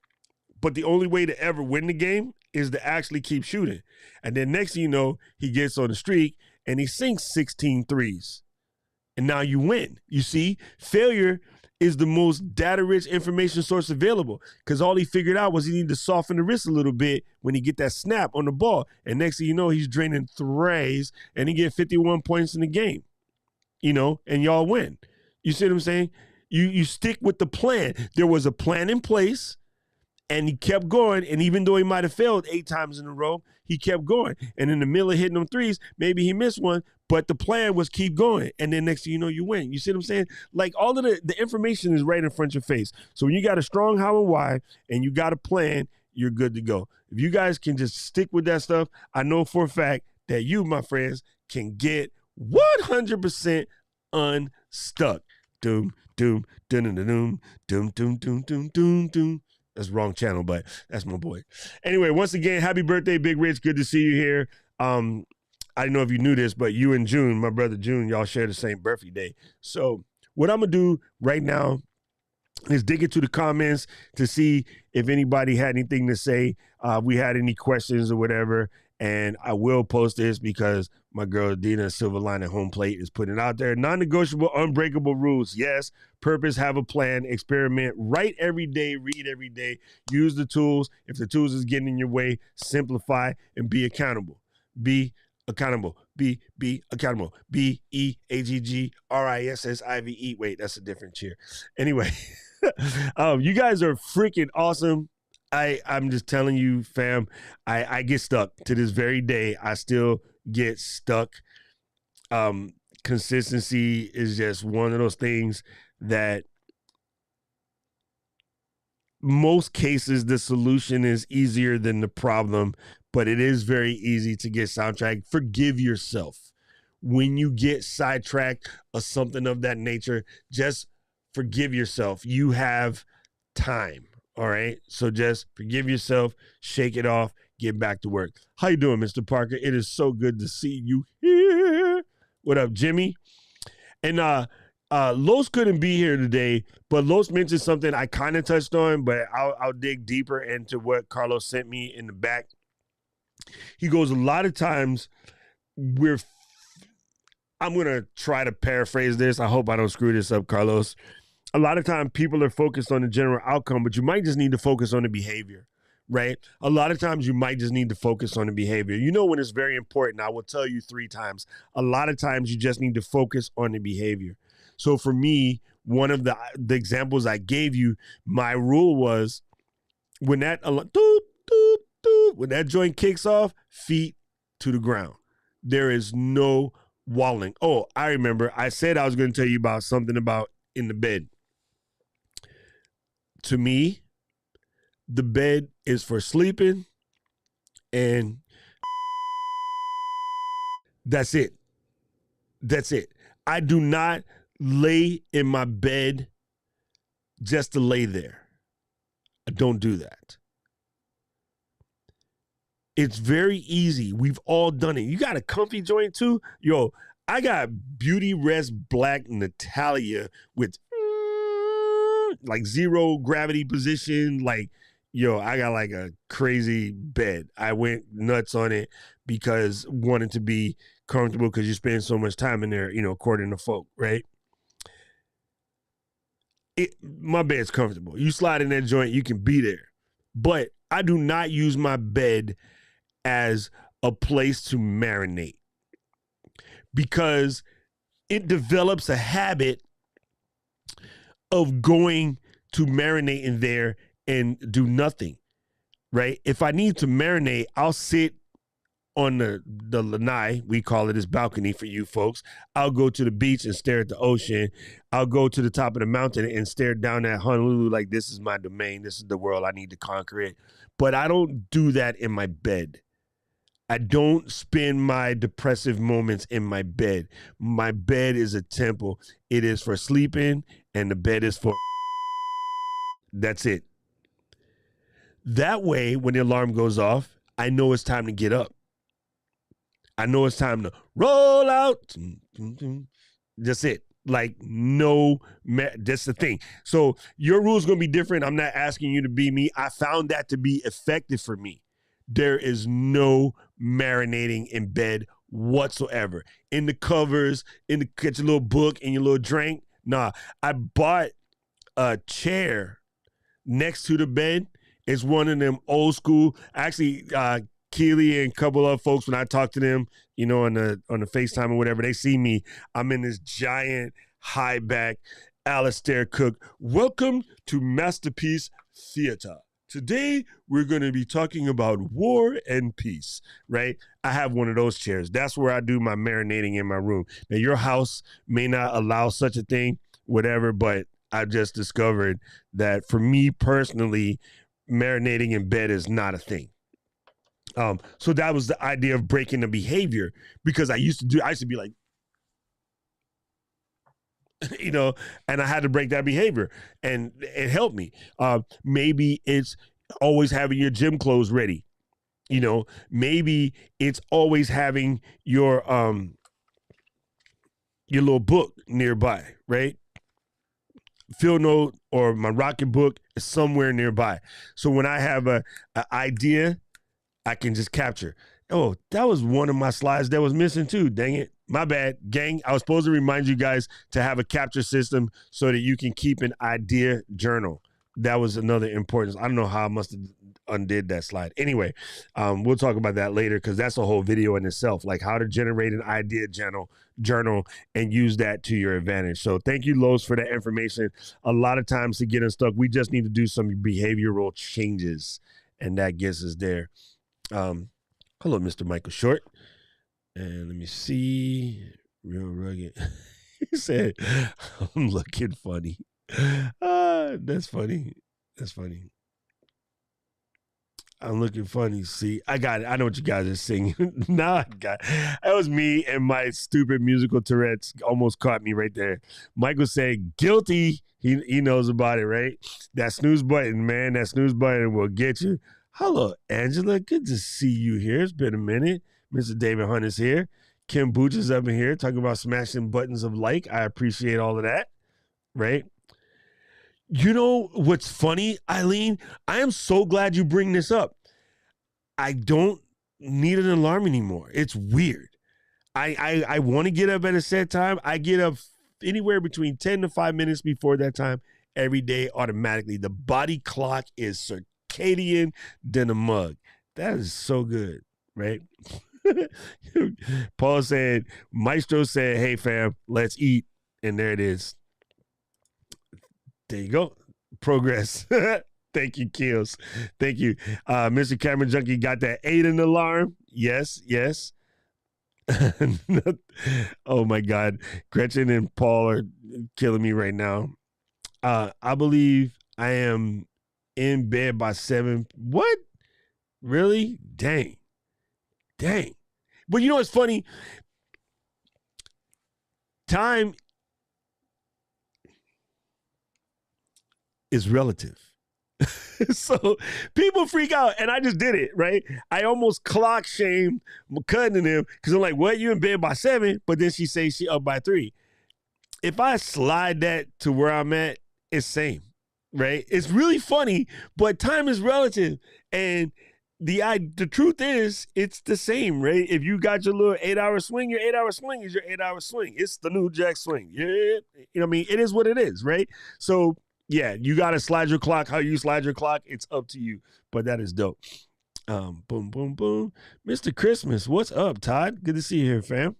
But the only way to ever win the game is to actually keep shooting. And then next thing you know, he gets on the streak and he sinks 16 threes. And now you win. You see, failure is the most data-rich information source available because all he figured out was he needed to soften the wrist a little bit when he get that snap on the ball. And next thing you know, he's draining threes and he get 51 points in the game, and y'all win. You see what I'm saying? You stick with the plan. There was a plan in place. And he kept going, and even though he might have failed 8 times in a row, he kept going. And in the middle of hitting them threes, maybe he missed one, but the plan was keep going. And then next thing you know, you win. You see what I'm saying? Like all of the information is right in front of your face. So when you got a strong how and why, and you got a plan, you're good to go. If you guys can just stick with that stuff, I know for a fact that you, my friends, can get 100% unstuck. Doom, doom, doom, doom, doom, doom, doom, doom, doom, doom, doom. That's the wrong channel, but that's my boy. Anyway, once again, happy birthday, Big Rich. Good to see you here. I don't know if you knew this, but you and June, my brother June, y'all share the same birthday day. So what I'm going to do right now is dig into the comments to see if anybody had anything to say, we had any questions or whatever. And I will post this because my girl Dina Silverline at Home Plate is putting it out there. Non-negotiable, unbreakable rules. Yes, purpose, have a plan, experiment, write every day, read every day, use the tools. If the tools is getting in your way, simplify and be accountable. Be accountable. Be accountable. BEAGGRISSIVE. Wait, that's a different cheer. Anyway, you guys are freaking awesome. I'm just telling you, fam, I get stuck to this very day. I still get stuck. Consistency is just one of those things that most cases the solution is easier than the problem, but it is very easy to get sidetracked. Forgive yourself. When you get sidetracked or something of that nature, just forgive yourself. You have time. All right. So just forgive yourself, shake it off, get back to work. How you doing, Mr. Parker? It is so good to see you here. What up, Jimmy? And Los couldn't be here today, but Los mentioned something I kind of touched on, but I'll dig deeper into what Carlos sent me in the back. He goes, a lot of times I'm going to try to paraphrase this. I hope I don't screw this up, Carlos. A lot of times people are focused on the general outcome, but you might just need to focus on the behavior, right? A lot of times you might just need to focus on the behavior. You know when it's very important, I will tell you 3 times. A lot of times you just need to focus on the behavior. So for me, one of the examples I gave you, my rule was when that joint kicks off, feet to the ground. There is no walling. Oh, I remember. I said I was going to tell you about something about in the bed. To me, the bed is for sleeping, and that's it. That's it. I do not lay in my bed just to lay there. I don't do that. It's very easy. We've all done it. You got a comfy joint too? Yo, I got Beauty Rest Black Natalia with like zero gravity position. Like, yo, I got like a crazy bed. I went nuts on it because wanting to be comfortable because you spend so much time in there, according to folk, right? My bed's comfortable. You slide in that joint, you can be there. But I do not use my bed as a place to marinate because it develops a habit of going to marinate in there and do nothing, right? If I need to marinate, I'll sit on the lanai, we call it this balcony for you folks. I'll go to the beach and stare at the ocean. I'll go to the top of the mountain and stare down at Honolulu like this is my domain. This is the world. I need to conquer it. But I don't do that in my bed. I don't spend my depressive moments in my bed. My bed is a temple. It is for sleeping, and the bed is for that's it. That way, when the alarm goes off, I know it's time to get up. I know it's time to roll out. That's it. Like, no, that's the thing. So your rule's going to be different. I'm not asking you to be me. I found that to be effective for me. There is no marinating in bed whatsoever. In the covers, get your little book and your little drink. Nah, I bought a chair next to the bed. It's one of them old school. Actually, Keely and a couple of folks, when I talk to them, on the FaceTime or whatever, they see me. I'm in this giant high back Alistair Cook. Welcome to Masterpiece Theater. Today, we're going to be talking about war and peace, right? I have one of those chairs. That's where I do my marinating in my room. Now, your house may not allow such a thing, whatever, but I just discovered that for me personally, marinating in bed is not a thing. So that was the idea of breaking the behavior, because I used to be like, and I had to break that behavior, and it helped me. Maybe it's always having your gym clothes ready. Maybe it's always having your little book nearby, right? Field note or my rocket book is somewhere nearby. So when I have an idea, I can just capture. Oh, that was one of my slides that was missing too. Dang it. My bad, gang. I was supposed to remind you guys to have a capture system so that you can keep an idea journal. That was another importance. I don't know how I must have undid that slide. Anyway, we'll talk about that later because that's a whole video in itself, like how to generate an idea journal and use that to your advantage. So thank you, Lowe's, for that information. A lot of times to get unstuck, we just need to do some behavioral changes, and that gets us there. Hello, Mr. Michael Short. And let me see. Real rugged. He said, I'm looking funny. That's funny. That's funny. I'm looking funny. See, I got it. I know what you guys are singing. Nah, I got it. That was me, and my stupid musical Tourette's almost caught me right there. Michael said, guilty. He knows about it, right? That snooze button, man. That snooze button will get you. Hello, Angela. Good to see you here. It's been a minute. Mr. David Hunt is here. Kim Booch is up in here talking about smashing buttons of like. I appreciate all of that, right? You know what's funny, Eileen? I am so glad you bring this up. I don't need an alarm anymore. It's weird. I want to get up at a set time. I get up anywhere between 10 to 5 minutes before that time every day automatically. The body clock is circadian than a mug. That is so good, right? Paul said, Maestro said, hey, fam, let's eat. And there it is. There you go. Progress. Thank you, Kills. Thank you. Mr. Cameron Junkie got that 8 in the alarm. Yes, yes. Oh, my God. Gretchen and Paul are killing me right now. I believe I am in bed by 7. What? Really? Dang. But you know what's funny? Time is relative. So people freak out, and I just did it, right? I almost clock shamed McCudden and him because I'm like, what? You in bed by 7? But then she says she up by 3. If I slide that to where I'm at, it's same. right? It's really funny, but time is relative. And the truth is, it's the same, right? If you got your little 8-hour swing, your 8-hour swing is your 8-hour swing. It's the new jack swing. Yeah, you know what I mean? It is what it is, right? So, yeah, you got to slide your clock. How you slide your clock, it's up to you. But that is dope. Boom, boom, boom. Mr. Christmas, what's up, Todd? Good to see you here, fam.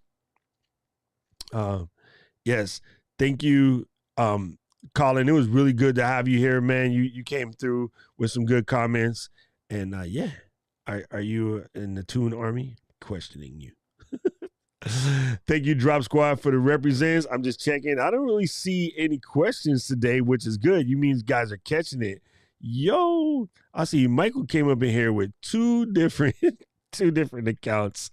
Yes, thank you, Colin. It was really good to have you here, man. You came through with some good comments. And yeah, are you in the Toon Army? Questioning you. Thank you, Drop Squad, for the represents. I'm just checking. I don't really see any questions today, which is good. You mean guys are catching it. Yo, I see Michael came up in here with two different accounts.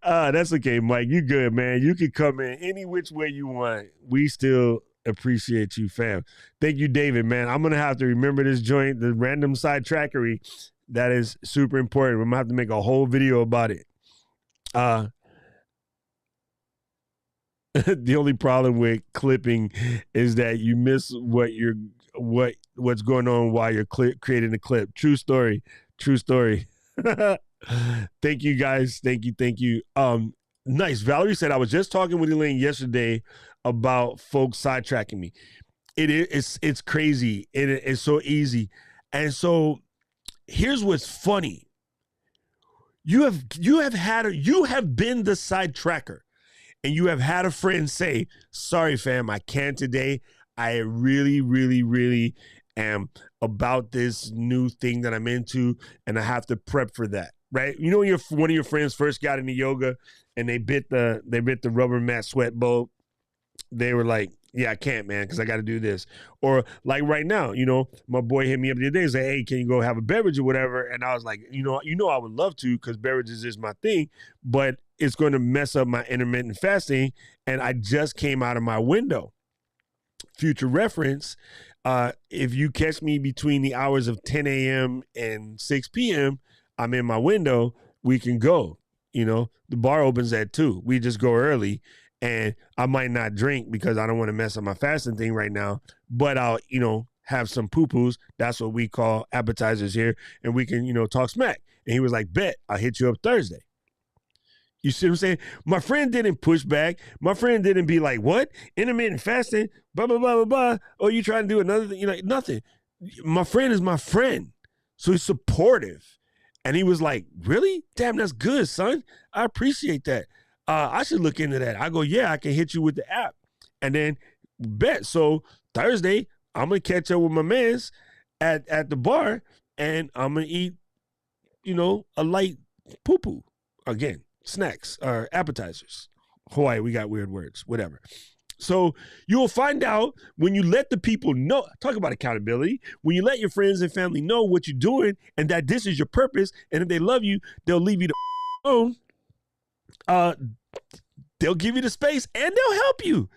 That's okay, Mike. You good, man. You can come in any which way you want. We still appreciate you, fam. Thank you, David, man. I'm going to have to remember this joint, the random side trackery. That is super important. I'm going to have to make a whole video about it. The only problem with clipping is that you miss what's going on while you're creating the clip. True story. Thank you, guys. Thank you. Nice. Valerie said, I was just talking with Elaine yesterday about folks sidetracking me. It's crazy. It's so easy. And so here's what's funny. You have been the sidetracker. And you have had a friend say, sorry, fam, I can't today. I really, really, really am about this new thing that I'm into, and I have to prep for that, right? You know, when one of your friends first got into yoga and they bit the rubber mat sweat boat, they were like, yeah, I can't, man, because I got to do this. Or like right now, you know, my boy hit me up the other day and said, hey, can you go have a beverage or whatever? And I was like, you know, I would love to, because beverages is my thing, but it's going to mess up my intermittent fasting. And I just came out of my window. Future reference, if you catch me between the hours of 10 a.m. and 6 p.m., I'm in my window, we can go. You know, the bar opens at 2. We just go early. And I might not drink because I don't want to mess up my fasting thing right now, but I'll, you know, have some poo-poos. That's what we call appetizers here. And we can, you know, talk smack. And he was like, bet, I'll hit you up Thursday. You see what I'm saying? My friend didn't push back. My friend didn't be like, what? Intermittent fasting, blah, blah, blah, blah, blah. Oh, you trying to do another thing? You know, nothing. My friend is my friend. So he's supportive. And he was like, really? Damn, that's good, son. I appreciate that. I should look into that. I go, yeah, I can hit you with the app. And then bet. So Thursday, I'm going to catch up with my mans at the bar, and I'm going to eat, you know, a light poo-poo. Again, snacks or appetizers. Hawaii, we got weird words, whatever. So you'll find out when you let the people know, talk about accountability, when you let your friends and family know what you're doing and that this is your purpose, and if they love you, they'll leave you alone. They'll give you the space and they'll help you.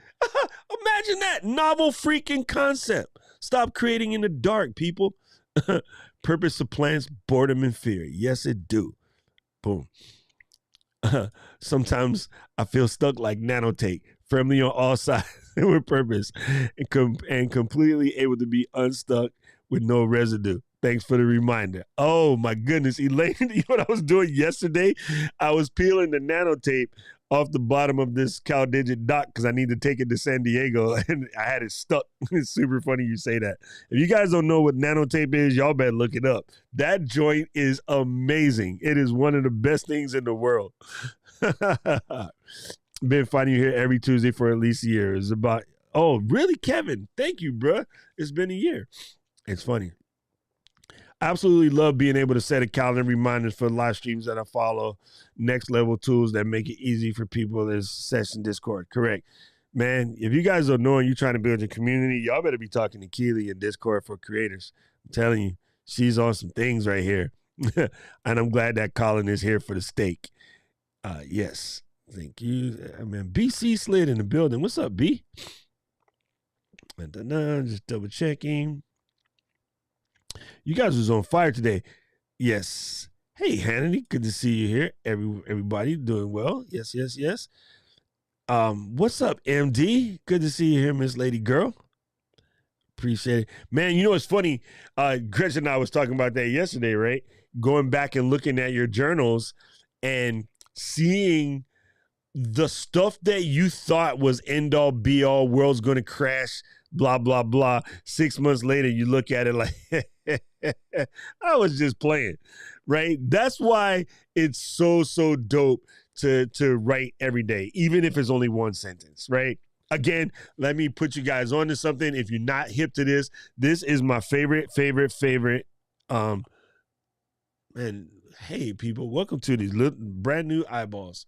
Imagine that novel freaking concept. Stop creating in the dark, people. Purpose supplants boredom and fear. Yes, it do. Boom. Sometimes I feel stuck like nanotape, firmly on all sides with purpose, and completely able to be unstuck with no residue. Thanks for the reminder. Oh, my goodness. Elaine, you know what I was doing yesterday? I was peeling the nanotape off the bottom of this CalDigit dock because I need to take it to San Diego, and I had it stuck. It's super funny you say that. If you guys don't know what nanotape is, y'all better look it up. That joint is amazing. It is one of the best things in the world. Been finding you here every Tuesday for at least a year. It's about, oh, really, Kevin? Thank you, bruh. It's been a year. It's funny. Absolutely love being able to set a calendar reminders for live streams that I follow. Next level tools that make it easy for people is Session Discord. Correct. Man, if you guys don't know and you're trying to build your community, y'all better be talking to Keely in Discord for creators. I'm telling you, she's on some things right here. And I'm glad that Colin is here for the steak. Yes. Thank you. I mean, BC slid in the building. What's up, B? Just double checking. You guys was on fire today. Yes. Hey, Hannity, good to see you here. Everybody doing well. Yes. What's up, MD? Good to see you here, Miss Lady Girl. Appreciate it. Man, you know what's funny? Gretchen and I was talking about that yesterday, right? Going back and looking at your journals and seeing the stuff that you thought was end all be all, world's going to crash, blah, blah, blah. 6 months later, you look at it like, I was just playing, right? That's why it's so dope to write every day, even if it's only one sentence, right? Again, let me put you guys on to something. If you're not hip to this, this is my favorite. And hey, people, welcome to these brand new eyeballs.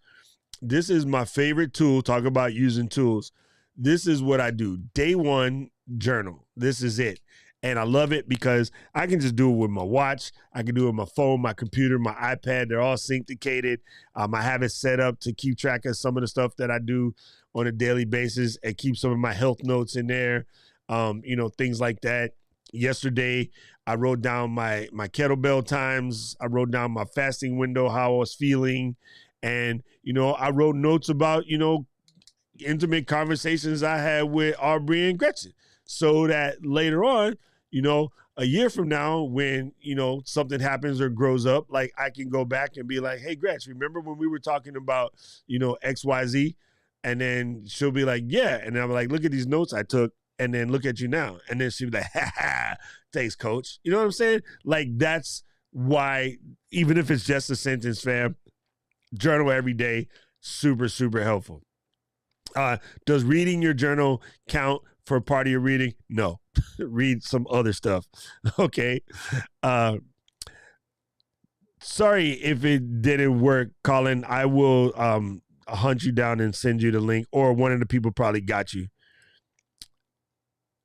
This is my favorite tool. Talk about using tools. This is what I do. Day one journal. This is it. And I love it because I can just do it with my watch. I can do it with my phone, my computer, my iPad. They're all syndicated. I have it set up to keep track of some of the stuff that I do on a daily basis and keep some of my health notes in there, things like that. Yesterday, I wrote down my kettlebell times. I wrote down my fasting window, how I was feeling. And, I wrote notes about, intimate conversations I had with Aubrey and Gretchen so that later on, a year from now when, something happens or grows up, like I can go back and be like, hey, Gretch, remember when we were talking about, XYZ? And then she'll be like, yeah. And then I'm like, look at these notes I took and then look at you now. And then she'll be like, ha, thanks, coach. You know what I'm saying? Like, that's why, even if it's just a sentence, fam, journal every day, super helpful. Does reading your journal count for part of your reading? No. Read some other stuff. Okay. Sorry if it didn't work, Colin. I will hunt you down and send you the link, or one of the people probably got you.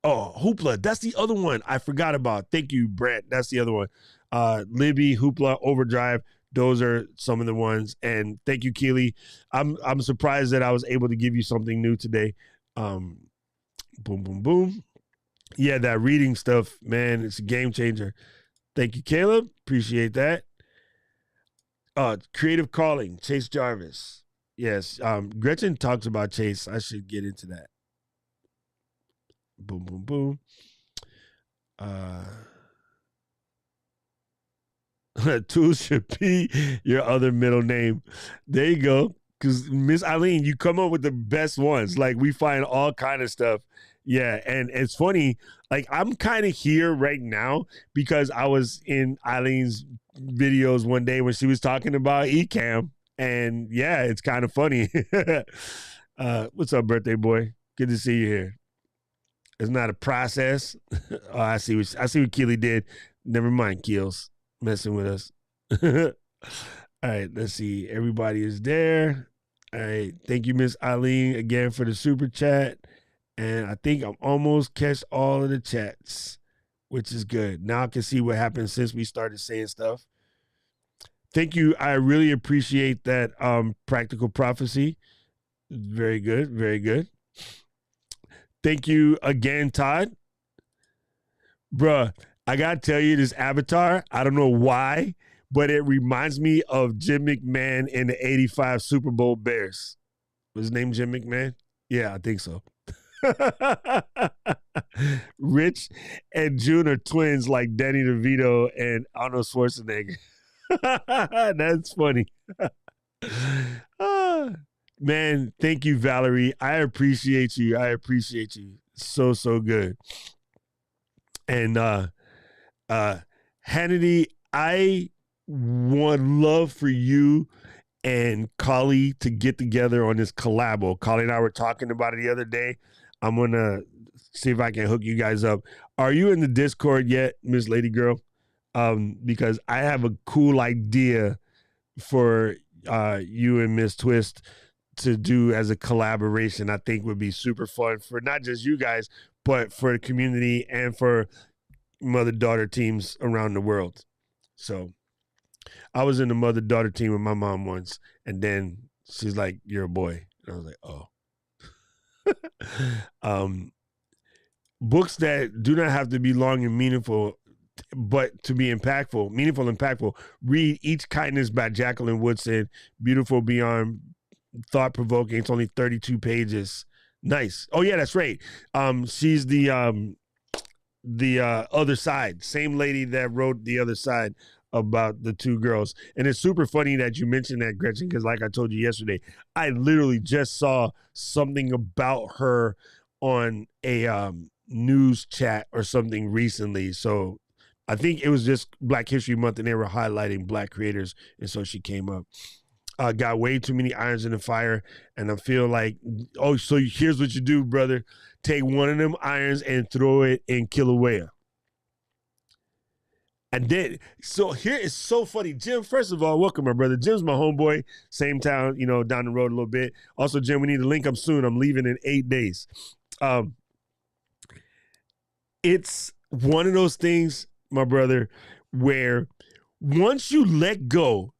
Oh, Hoopla. That's the other one I forgot about. Thank you, Brett. That's the other one. Libby, Hoopla, Overdrive. Those are some of the ones. And thank you, Keely. I'm surprised that I was able to give you something new today. Boom, boom, boom. Yeah, that reading stuff, man, it's a game changer. Thank you, Caleb. Appreciate that. Creative Calling, Chase Jarvis. Yes, Gretchen talks about Chase. I should get into that. Boom, boom, boom. Tools should be your other middle name. There you go. Because Miss Eileen, you come up with the best ones. Like, we find all kind of stuff. Yeah, and it's funny. Like, I'm kind of here right now because I was in Eileen's videos one day when she was talking about Ecamm. And yeah, it's kind of funny. What's up, birthday boy? Good to see you here. It's not a process. Oh, I see what Keely did. Never mind, Keels. Messing with us. All right, let's see. Everybody is there. All right. Thank you, Miss Eileen, again for the super chat. And I think I'm almost catch all of the chats, which is good. Now I can see what happened since we started saying stuff. Thank you. I really appreciate that practical prophecy. Very good. Very good. Thank you again, Todd. Bruh, I got to tell you, this avatar, I don't know why, but it reminds me of Jim McMahon in the 85 Super Bowl Bears. Was his name Jim McMahon? Yeah, I think so. Rich and June are twins like Danny DeVito and Arnold Schwarzenegger. That's funny. Man, thank you, Valerie. I appreciate you. So good. And Hannity, I would love for you and Kali to get together on this collabo. Kali and I were talking about it the other day. I'm going to see if I can hook you guys up. Are you in the Discord yet, Miss Lady Girl? Because I have a cool idea for you and Miss Twist to do as a collaboration. I think would be super fun for not just you guys, but for the community and for mother-daughter teams around the world. So I was in the mother-daughter team with my mom once, and then she's like, you're a boy. And I was like, oh. Books that do not have to be long and meaningful, but to be impactful, meaningful, impactful. Read Each Kindness by Jacqueline Woodson. Beautiful beyond thought-provoking. It's only 32 pages. Nice. Oh, yeah, that's right. She's the the other side, same lady that wrote the other side about the two girls. And it's super funny that you mentioned that, Gretchen, because like I told you yesterday, I literally just saw something about her on a news chat or something recently. So I think it was just Black History Month and they were highlighting Black creators. And so she came up. Got way too many irons in the fire. And I feel like, oh, so here's what you do, brother. Take one of them irons and throw it in Kilauea. And then, so here is so funny. Jim, first of all, welcome, my brother. Jim's my homeboy, same town, you know, down the road a little bit. Also, Jim, we need to link up soon. I'm leaving in 8 days. It's one of those things, my brother, where once you let go,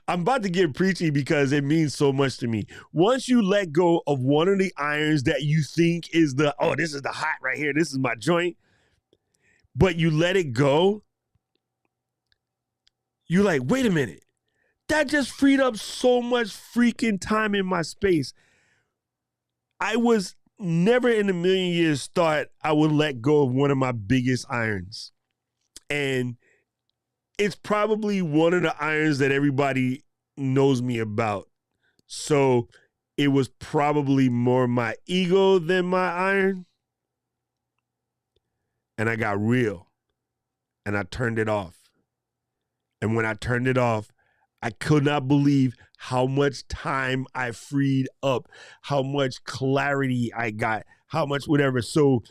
I'm about to get preachy because it means so much to me. Once you let go of one of the irons that you think is this is the hot right here, this is my joint, but you let it go, you're like, wait a minute, that just freed up so much freaking time in my space. I was never in a million years thought I would let go of one of my biggest irons. And it's probably one of the irons that everybody knows me about. So it was probably more my ego than my iron. And I got real. And I turned it off. And when I turned it off, I could not believe how much time I freed up, how much clarity I got, how much whatever. So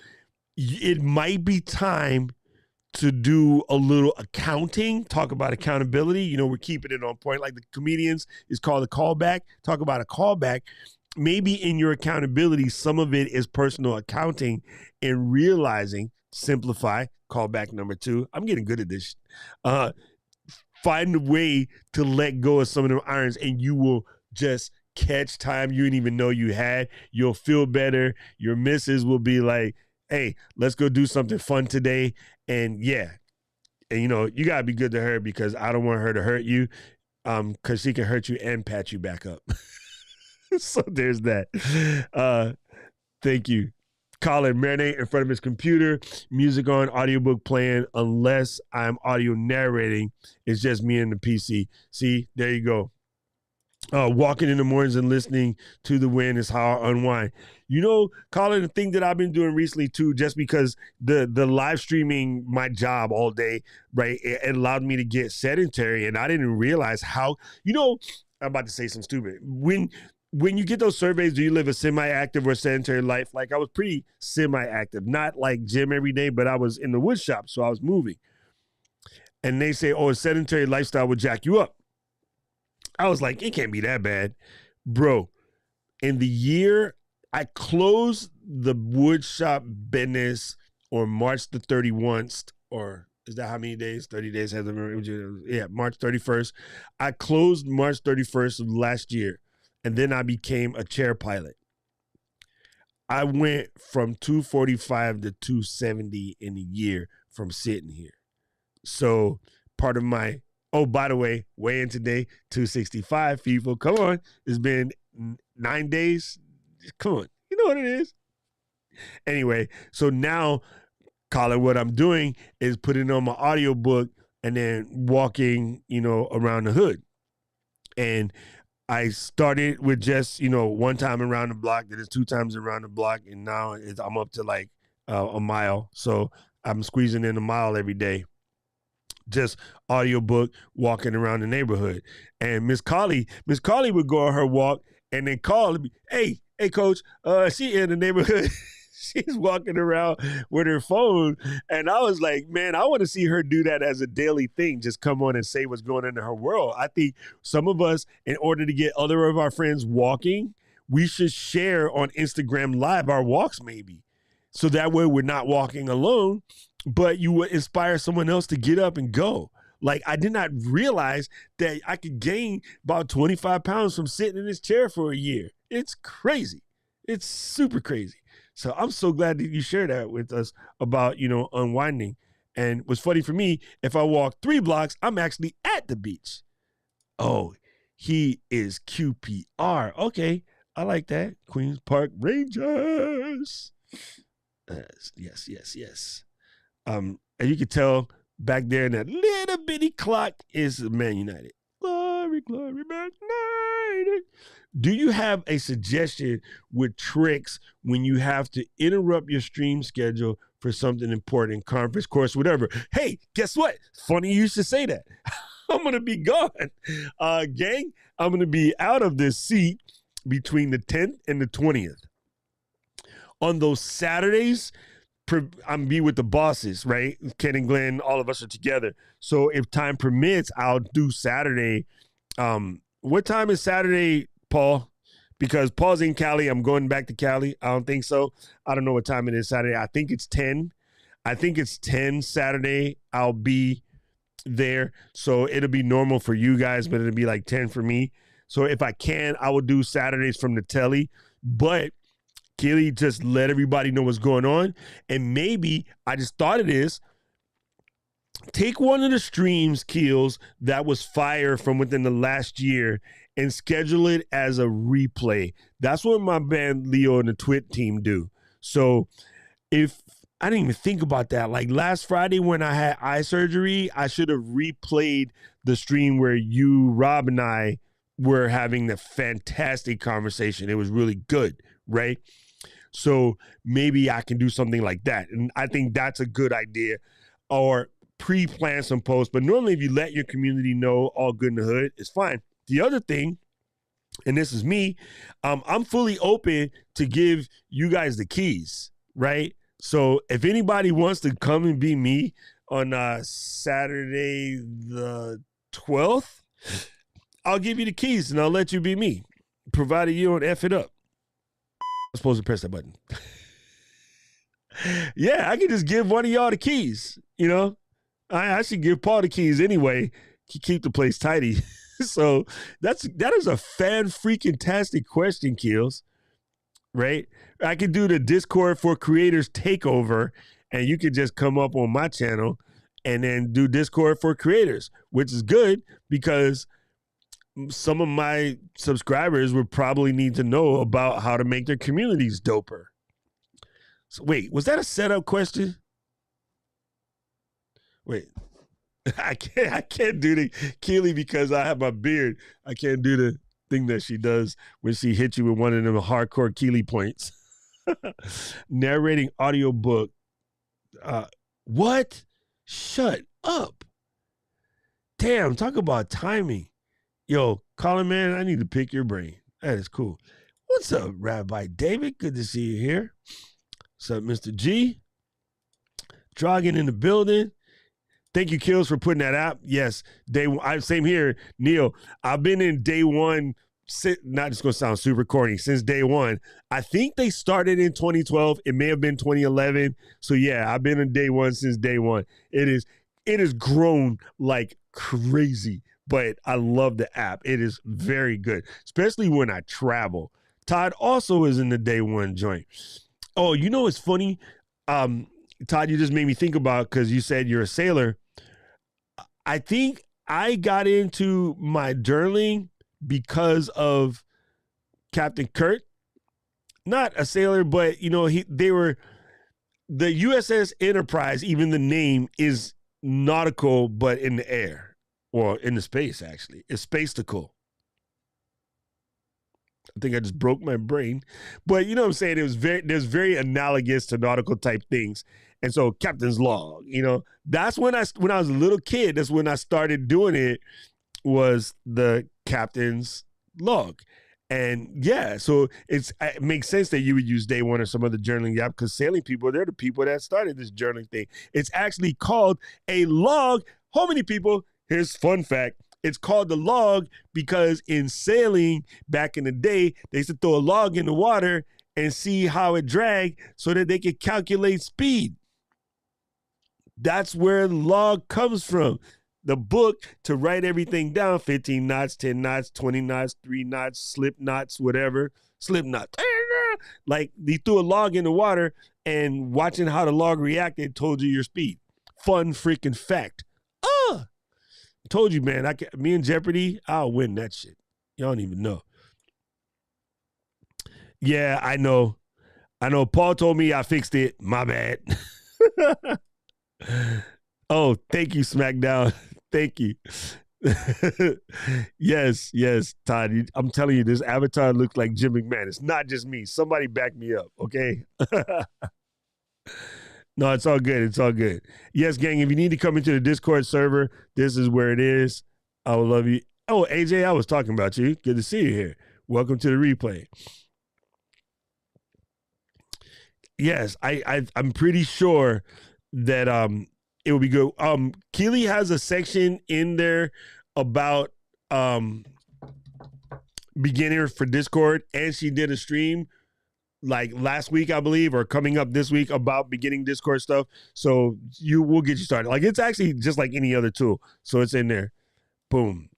it might be time to do a little accounting, talk about accountability. You know, we're keeping it on point. Like the comedians is called a callback. Talk about a callback. Maybe in your accountability, some of it is personal accounting and realizing, simplify, callback number 2. I'm getting good at this. Find a way to let go of some of them irons and you will just catch time you didn't even know you had. You'll feel better. Your missus will be like, hey, let's go do something fun today. And yeah, and you know, you gotta be good to her because I don't want her to hurt you, because she can hurt you and pat you back up. So there's that. Thank you. Colin, marinate in front of his computer, music on, audiobook playing, unless I'm audio narrating, it's just me and the PC. See, there you go. Walking in the mornings and listening to the wind is how I unwind. You know, Colin, the thing that I've been doing recently too, just because the live streaming my job all day, right, it allowed me to get sedentary, and I didn't realize how, you know, I'm about to say something stupid. When you get those surveys, do you live a semi-active or sedentary life? Like I was pretty semi-active, not like gym every day, but I was in the wood shop, so I was moving. And they say, oh, a sedentary lifestyle would jack you up. I was like, it can't be that bad. Bro, in the year I closed the wood shop business on March the 31st, or is that how many days? 30 days. Yeah, March 31st. I closed March 31st of last year, and then I became a chair pilot. I went from 245 to 270 in a year from sitting here. So part of my, oh, by the way, weigh in today, 265, people. Come on. It's been 9 days. Come on. You know what it is. Anyway, so now, Colin, what I'm doing is putting on my audiobook and then walking, you know, around the hood. And I started with just, you know, one time around the block, then it's 2 times around the block, and now I'm up to like a mile. So I'm squeezing in a mile every day. Just audiobook, walking around the neighborhood. And Miss Collie would go on her walk and then call me, hey, coach, she in the neighborhood. She's walking around with her phone. And I was like, man, I want to see her do that as a daily thing. Just come on and say what's going on in her world. I think some of us, in order to get other of our friends walking, we should share on Instagram Live our walks maybe. So that way we're not walking alone, but you would inspire someone else to get up and go. Like, I did not realize that I could gain about 25 pounds from sitting in this chair for a year. It's crazy. It's super crazy. So I'm so glad that you shared that with us about, you know, unwinding. And what's funny for me, if I walk 3 blocks, I'm actually at the beach. Oh, he is QPR. Okay, I like that. Queens Park Rangers. Yes. And you can tell back there in that little bitty clock is Man United. Glory, Man United. Do you have a suggestion with tricks when you have to interrupt your stream schedule for something important, conference, course, whatever? Hey, guess what? Funny you should say that. I'm going to be gone. Gang, I'm going to be out of this seat between the 10th and the 20th. On those Saturdays, I'm be with the bosses, right? Ken and Glenn, all of us are together. So if time permits, I'll do Saturday. What time is Saturday, Paul? Because Paul's in Cali. I'm going back to Cali. I don't think so. I don't know what time it is Saturday. I think it's 10. I think it's 10 Saturday. I'll be there. So it'll be normal for you guys, but it'll be like 10 for me. So if I can, I will do Saturdays from the telly. But Keely, just let everybody know what's going on. And maybe, I just thought of this, take one of the streams, Keels, that was fire from within the last year and schedule it as a replay. That's what my band Leo and the Twit team do. So if I didn't even think about that. Like last Friday when I had eye surgery, I should have replayed the stream where you, Rob, and I were having the fantastic conversation. It was really good, right? So maybe I can do something like that. And I think that's a good idea. Or pre-plan some posts. But normally if you let your community know all good in the hood, it's fine. The other thing, and this is me, I'm fully open to give you guys the keys, right? So if anybody wants to come and be me on Saturday the 12th, I'll give you the keys and I'll let you be me, provided you don't F it up. I'm supposed to press that button. Yeah, I can just give one of y'all the keys, you know? I should give Paul the keys anyway. Keep the place tidy. So that is a fan-freaking-tastic question, Keels, right? I could do the Discord for Creators takeover, and you could just come up on my channel and then do Discord for Creators, which is good because some of my subscribers would probably need to know about how to make their communities doper. So wait, was that a setup question? Wait, I can't do the Keely because I have my beard. I can't do the thing that she does when she hits you with one of them hardcore Keely points. Narrating audiobook. What? Shut up. Damn, talk about timing. Yo, Colin, man, I need to pick your brain. That is cool. What's up, Rabbi David? Good to see you here. What's up, Mr. G? Drogging in the building. Thank you, Kills, for putting that out. Yes, same here, Neil. I've been in day one, not just going to sound super corny, since day one. I think they started in 2012. It may have been 2011. So, yeah, I've been in day one since day one. It has grown like crazy, but I love the app. It is very good, especially when I travel. Todd also is in the day one joint. Oh, you know what's funny? Todd, you just made me think about, because you said you're a sailor. I think I got into my journaling because of Captain Kurt. Not a sailor, but, you know, they were the USS Enterprise, even the name is nautical, but in the air, or in the space, actually. It's space-tical. I think I just broke my brain. But you know what I'm saying? There's very analogous to nautical type things. And so Captain's Log, you know, that's when I was a little kid, that's when I started doing it, was the Captain's Log. And yeah, so it makes sense that you would use day one or some other journaling app, because sailing people, they're the people that started this journaling thing. It's actually called a log. How many people? Here's fun fact. It's called the log because in sailing back in the day, they used to throw a log in the water and see how it dragged so that they could calculate speed. That's where the log comes from. The book to write everything down, 15 knots, 10 knots, 20 knots, 3 knots, slip knots, whatever, slip knots. Like they threw a log in the water and watching how the log reacted told you your speed. Fun freaking fact. Told you, man, me and Jeopardy, I'll win that shit. Y'all don't even know. Yeah, I know. I know Paul told me I fixed it. My bad. Oh, thank you, SmackDown. Thank you. Yes, Todd. I'm telling you, this avatar looks like Jim McMahon. It's not just me. Somebody back me up, okay? No, it's all good. It's all good. Yes, gang, if you need to come into the Discord server, this is where it is. I will love you. Oh, AJ, I was talking about you. Good to see you here. Welcome to the replay. Yes, I'm pretty sure that it will be good. Keely has a section in there about beginner for Discord, and she did a stream like last week, I believe, or coming up this week about beginning Discord stuff. So we'll get you started. Like, it's actually just like any other tool. So it's in there. Boom.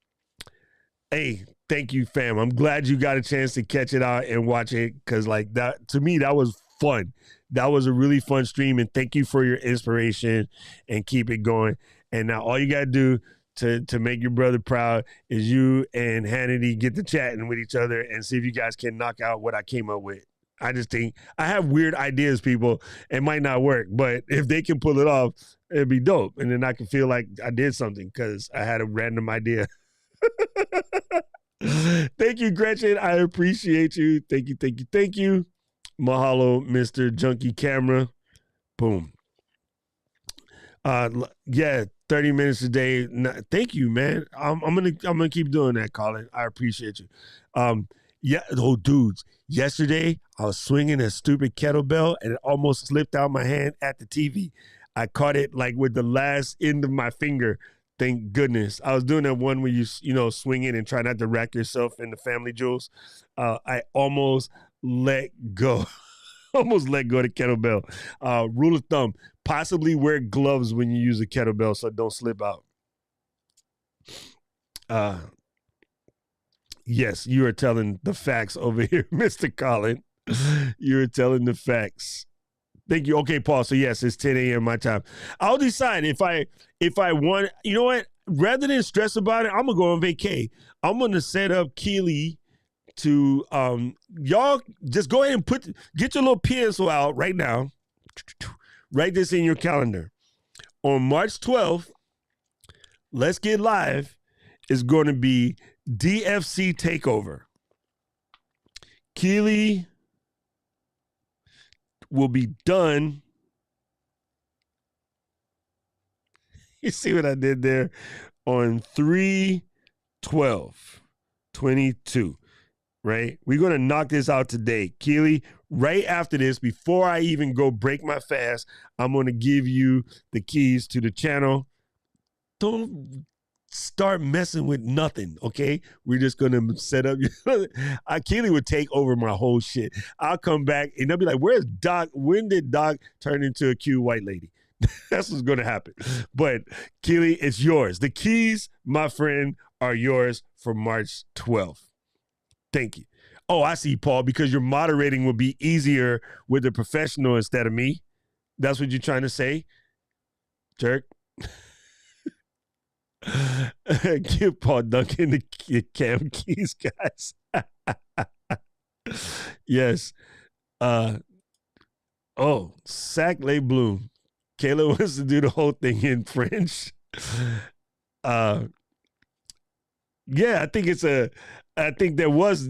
Hey, thank you, fam. I'm glad you got a chance to catch it out and watch it, because like that, to me, that was fun. That was a really fun stream, and thank you for your inspiration, and keep it going. And now all you got to do to make your brother proud is you and Hannity get to chatting with each other and see if you guys can knock out what I came up with. I just think I have weird ideas, people. It might not work, but if they can pull it off, it'd be dope. And then I can feel like I did something because I had a random idea. Thank you, Gretchen. I appreciate you. Thank you, thank you, thank you. Mahalo, Mr. Junkie Camera. Boom. Yeah, 30 minutes a day. Thank you, man. I'm gonna keep doing that, Colin. I appreciate you. Yeah, oh, dudes. Yesterday, I was swinging a stupid kettlebell and it almost slipped out my hand at the TV. I caught it like with the last end of my finger. Thank goodness. I was doing that one where you swing it and try not to rack yourself in the family jewels. I almost let go. Almost let go of the kettlebell. Rule of thumb, possibly wear gloves when you use a kettlebell so it don't slip out. Yes, you are telling the facts over here, Mr. Colin. You're telling the facts. Thank you. Okay, Paul. So yes, it's 10 a.m. my time. I'll decide if I want. You know what? Rather than stress about it, I'm gonna go on vacay. I'm gonna set up Keely to y'all. Just go ahead and get your little pencil out right now. Write this in your calendar. On March 12th, Let's Get Live is going to be DFC Takeover. Keely will be done. You see what I did there? On 3/12/22, right? We're going to knock this out today. Keely, right after this, before I even go break my fast, I'm going to give you the keys to the channel. Don't start messing with nothing, okay? We're just gonna set up. Keely would take over my whole shit. I'll come back and they'll be like, "Where's Doc? When did Doc turn into a cute white lady?" That's what's gonna happen. But Keely, it's yours. The keys, my friend, are yours for March 12th. Thank you. Oh, I see, Paul. Because your moderating will be easier with a professional instead of me. That's what you're trying to say, jerk. Give Paul Duncan the cam keys, guys. Yes. Oh, Sac Le Bloom. Kayla wants to do the whole thing in French. Yeah, I think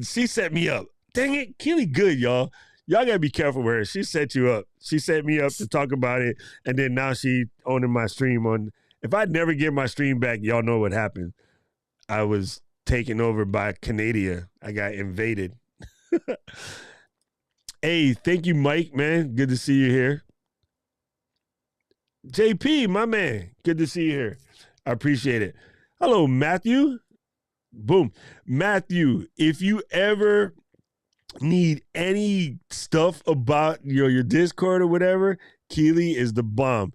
she set me up. Dang it, Keely good, y'all. Y'all gotta be careful with her. She set you up. She set me up to talk about it, and then now she owning my stream on. If I'd never get my stream back, y'all know what happened. I was taken over by Canada. I got invaded. Hey, thank you, Mike, man. Good to see you here. JP, my man. Good to see you here. I appreciate it. Hello, Matthew. Boom. Matthew, if you ever need any stuff about your Discord or whatever, Keely is the bomb.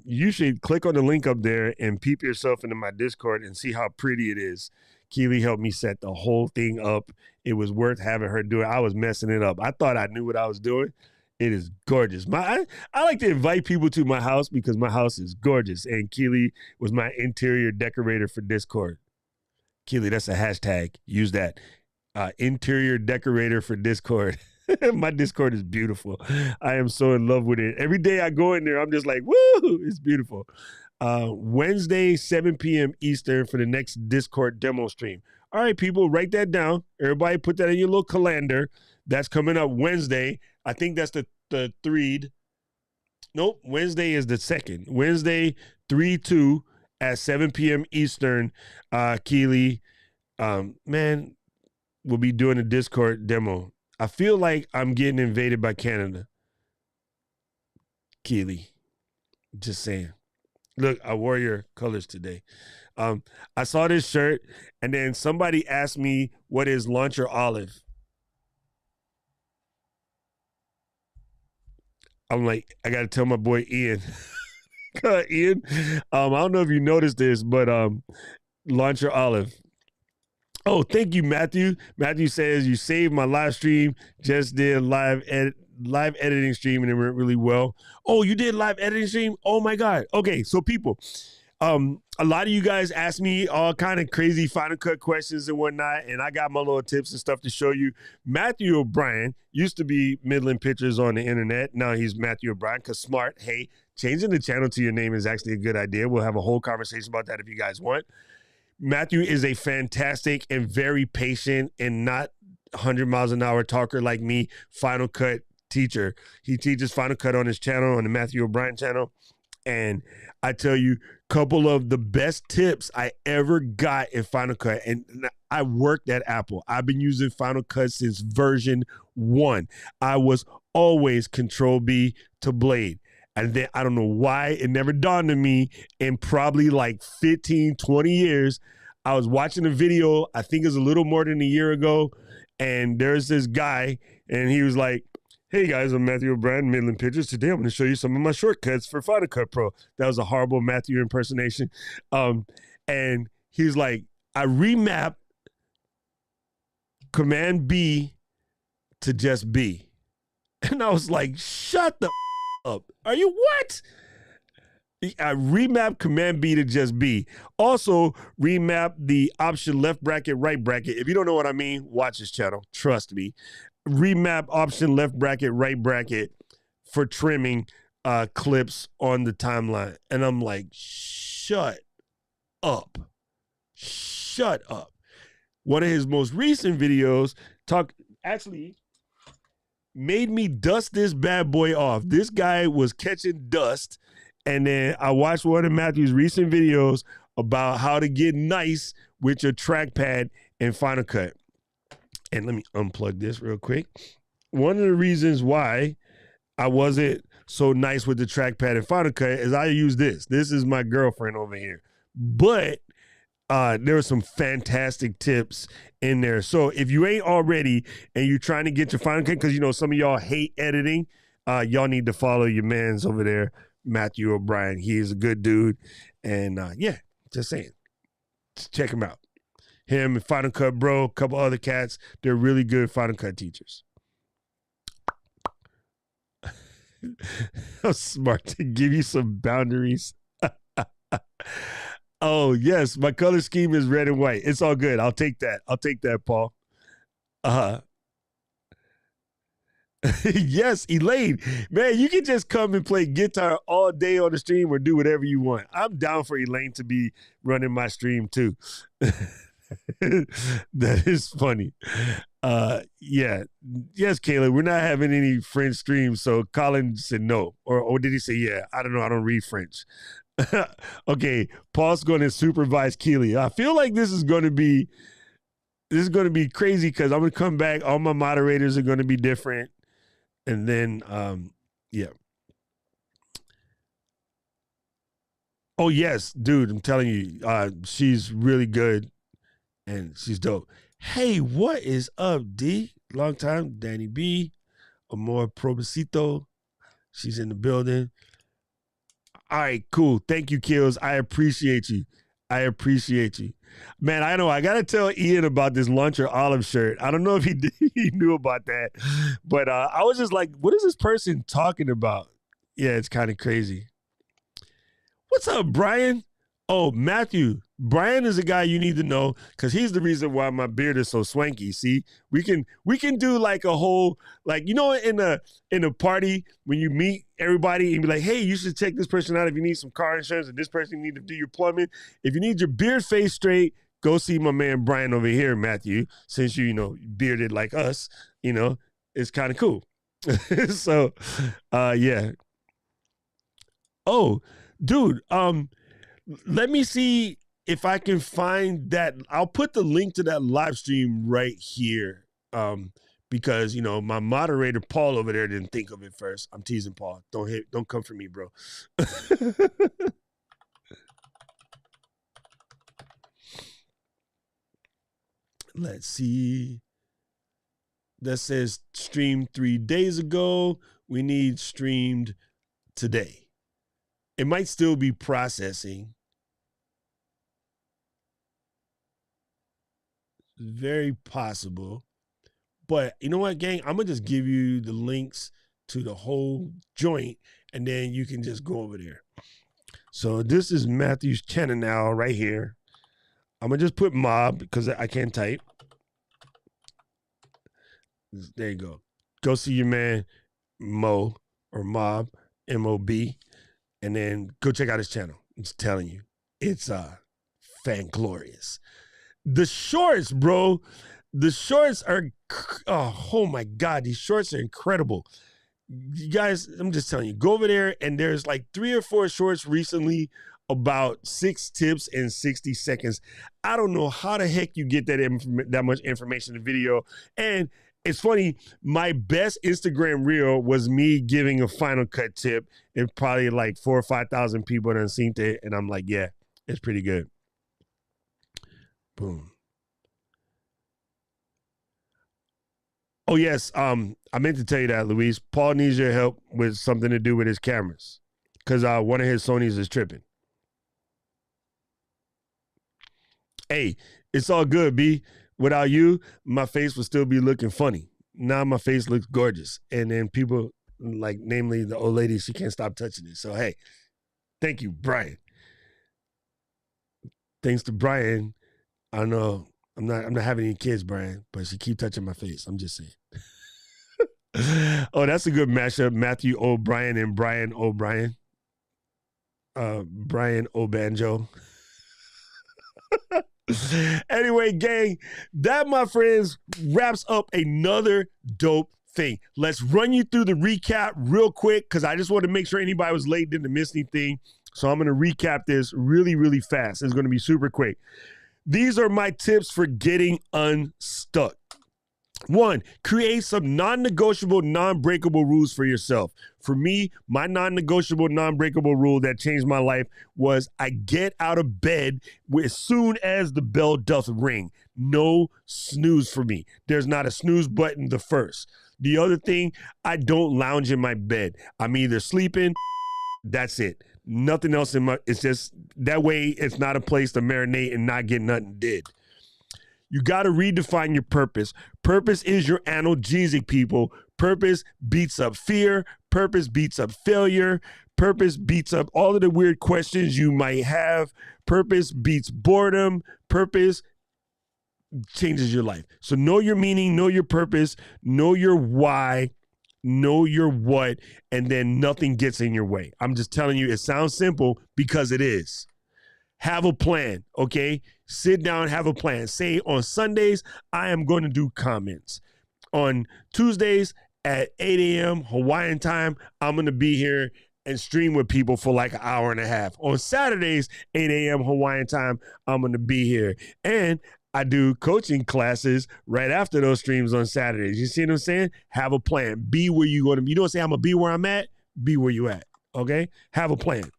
You should click on the link up there and peep yourself into my Discord and see how pretty it is. Keely helped me set the whole thing up. It was worth having her do it. I was messing it up. I thought I knew what I was doing. It is gorgeous. I like to invite people to my house because my house is gorgeous. And Keely was my interior decorator for Discord. Keely, that's a hashtag. Use that. Interior decorator for Discord. My Discord is beautiful. I am so in love with it. Every day I go in there, I'm just like, woo, it's beautiful. Wednesday, 7 p.m. Eastern for the next Discord demo stream. All right, people, write that down. Everybody put that in your little calendar. That's coming up Wednesday. I think that's the 3rd. Nope, Wednesday is the 2nd. Wednesday, 3/2 at 7 p.m. Eastern. Keely, man, we'll be doing a Discord demo. I feel like I'm getting invaded by Canada. Keely, just saying. Look, I wore your colors today. I saw this shirt, and then somebody asked me what is Launcher Olive. I'm like, I got to tell my boy Ian. Ian, I don't know if you noticed this, but Launcher Olive. Oh, thank you, Matthew. Matthew says, you saved my live stream. Just did live editing stream, and it went really well. Oh, you did live editing stream? Oh, my God. Okay, so people, a lot of you guys asked me all kind of crazy Final Cut questions and whatnot, and I got my little tips and stuff to show you. Matthew O'Brien used to be Midland Pictures on the internet. Now he's Matthew O'Brien because smart. Hey, changing the channel to your name is actually a good idea. We'll have a whole conversation about that if you guys want. Matthew is a fantastic and very patient and not 100 miles an hour talker like me, Final Cut teacher. He teaches Final Cut on his channel, on the Matthew O'Brien channel. And I tell you, a couple of the best tips I ever got in Final Cut. And I worked at Apple. I've been using Final Cut since version 1. I was always Control B to Blade. And then I don't know why it never dawned on me in probably like 15, 20 years. I was watching a video, I think it was a little more than a year ago. And there's this guy, and he was like, hey guys, I'm Matthew O'Brien, Midland Pictures. Today I'm going to show you some of my shortcuts for Final Cut Pro. That was a horrible Matthew impersonation. And he's like, I remap Command B to just B. And I was like, shut the up. Are you what? I remap Command B to just B. Also, remap the option left bracket, right bracket. If you don't know what I mean, watch this channel. Trust me. Remap option left bracket, right bracket for trimming clips on the timeline. And I'm like, shut up. Shut up. One of his most recent videos actually made me dust this bad boy off. This guy was catching dust. And then I watched one of Matthew's recent videos about how to get nice with your trackpad in Final Cut. And let me unplug this real quick. One of the reasons why I wasn't so nice with the trackpad in Final Cut is I use this. This is my girlfriend over here. But there were some fantastic tips in there. So if you ain't already and you're trying to get your Final Cut, because you know some of y'all hate editing, y'all need to follow your mans over there, Matthew O'Brien. He is a good dude. And yeah, just saying. Just check him out. Him and Final Cut Bro, a couple other cats. They're really good Final Cut teachers. How smart to give you some boundaries. Oh, yes. My color scheme is red and white. It's all good. I'll take that. I'll take that, Paul. Yes, Elaine. Man, you can just come and play guitar all day on the stream or do whatever you want. I'm down for Elaine to be running my stream too. That is funny. Yeah. Yes, Kayla, we're not having any French streams, so Colin said no. Or did he say yeah? I don't know. I don't read French. Okay, Paul's going to supervise Keely. I feel like this is going to be crazy because I'm going to come back. All my moderators are going to be different. And then, yeah. Oh, yes, dude, I'm telling you, she's really good and she's dope. Hey, what is up, D? Long time, Danny B. Amor Probacito. She's in the building. All right, cool. Thank you, Kills. I appreciate you. I appreciate you. Man, I know. I got to tell Ian about this Launcher Olive shirt. I don't know if he knew about that, but I was just like, what is this person talking about? Yeah, it's kind of crazy. What's up, Brian? Oh, Matthew. Brian is a guy you need to know because he's the reason why my beard is so swanky. See, we can do like a whole, like, you know, in a party when you meet everybody and be like, hey, you should check this person out if you need some car insurance, and this person you need to do your plumbing. If you need your beard face straight, go see my man Brian over here, Matthew. Since you know, bearded like us, you know, it's kind of cool. So, yeah. Oh, dude, let me see if I can find that. I'll put the link to that live stream right here. Because, you know, my moderator, Paul, over there didn't think of it first. I'm teasing Paul. Don't come for me, bro. Let's see. That says streamed 3 days ago. We need streamed today. It might still be processing. Very possible. But you know what, gang? I'm going to just give you the links to the whole joint, and then you can just go over there. So this is Matthew's channel now right here. I'm going to just put mob because I can't type. There you go. Go see your man Mo or Mob, M-O-B, and then go check out his channel. I'm just telling you, it's fan glorious. The shorts, bro. The shorts are, oh my God, these shorts are incredible. You guys, I'm just telling you, go over there, and there's like 3 or 4 shorts recently about 6 tips in 60 seconds. I don't know how the heck you get that much information in the video. And it's funny, my best Instagram reel was me giving a Final Cut tip, and probably like 4,000 or 5,000 people done seen it, and I'm like, yeah, it's pretty good. Boom. Oh, yes, I meant to tell you that, Luis. Paul needs your help with something to do with his cameras because one of his Sonys is tripping. Hey, it's all good, B. Without you, my face would still be looking funny. Now my face looks gorgeous. And then people, like, namely the old lady, she can't stop touching it. So, hey, thank you, Brian. Thanks to Brian, I don't know. I'm not having any kids, Brian, but she keep touching my face. I'm just saying. Oh, that's a good mashup. Matthew O'Brien and Brian O'Brien. Brian O'Banjo. Anyway, gang, that, my friends, wraps up another dope thing. Let's run you through the recap real quick because I just want to make sure anybody was late, didn't miss anything. So I'm going to recap this really, really fast. It's going to be super quick. These are my tips for getting unstuck. 1, create some non-negotiable, non-breakable rules for yourself. For me, my non-negotiable, non-breakable rule that changed my life was I get out of bed as soon as the bell doth ring. No snooze for me. There's not a snooze button the first. The other thing, I don't lounge in my bed. I'm either sleeping, that's it. Nothing else it's just, that way it's not a place to marinate and not get nothing did. You got to redefine your purpose. Purpose is your analgesic, people. Purpose beats up fear. Purpose beats up failure. Purpose beats up all of the weird questions you might have. Purpose beats boredom. Purpose changes your life. So know your meaning, know your purpose, know your why, know your what, and then nothing gets in your way. I'm just telling you, it sounds simple because it is. Have a plan, okay? Sit down, have a plan. Say on Sundays, I am going to do comments. On Tuesdays at 8 a.m. Hawaiian time, I'm going to be here and stream with people for like an hour and a half. On Saturdays, 8 a.m. Hawaiian time, I'm going to be here. And I do coaching classes right after those streams on Saturdays. You see what I'm saying? Have a plan. Be where you're going to be. You don't say, I'm going to be where I'm at. Be where you at, okay? Have a plan.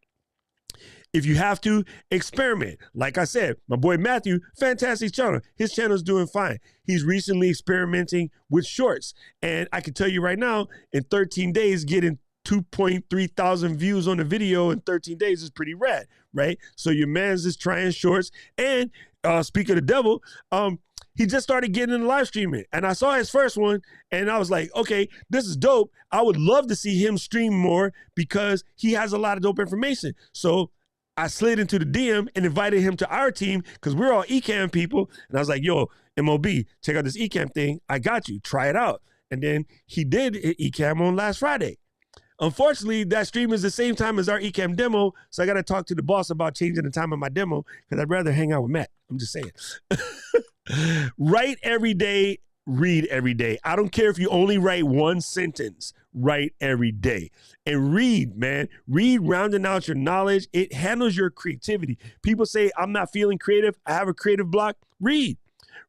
If you have to, experiment. Like I said, my boy Matthew, fantastic channel. His channel is doing fine. He's recently experimenting with shorts. And I can tell you right now, in 13 days, getting 2.3 thousand views on the video in 13 days is pretty rad, right? So your man's just trying shorts. And speak of the devil, he just started getting into live streaming. And I saw his first one, and I was like, okay, this is dope. I would love to see him stream more because he has a lot of dope information. So I slid into the DM and invited him to our team because we're all Ecamm people. And I was like, yo, MOB, check out this Ecamm thing. I got you. Try it out. And then he did Ecamm on last Friday. Unfortunately, that stream is the same time as our Ecamm demo, so I got to talk to the boss about changing the time of my demo because I'd rather hang out with Matt. I'm just saying. Write every day, read every day. I don't care if you only write one sentence. Write every day. And read, man. Read, rounding out your knowledge. It handles your creativity. People say, I'm not feeling creative. I have a creative block. Read.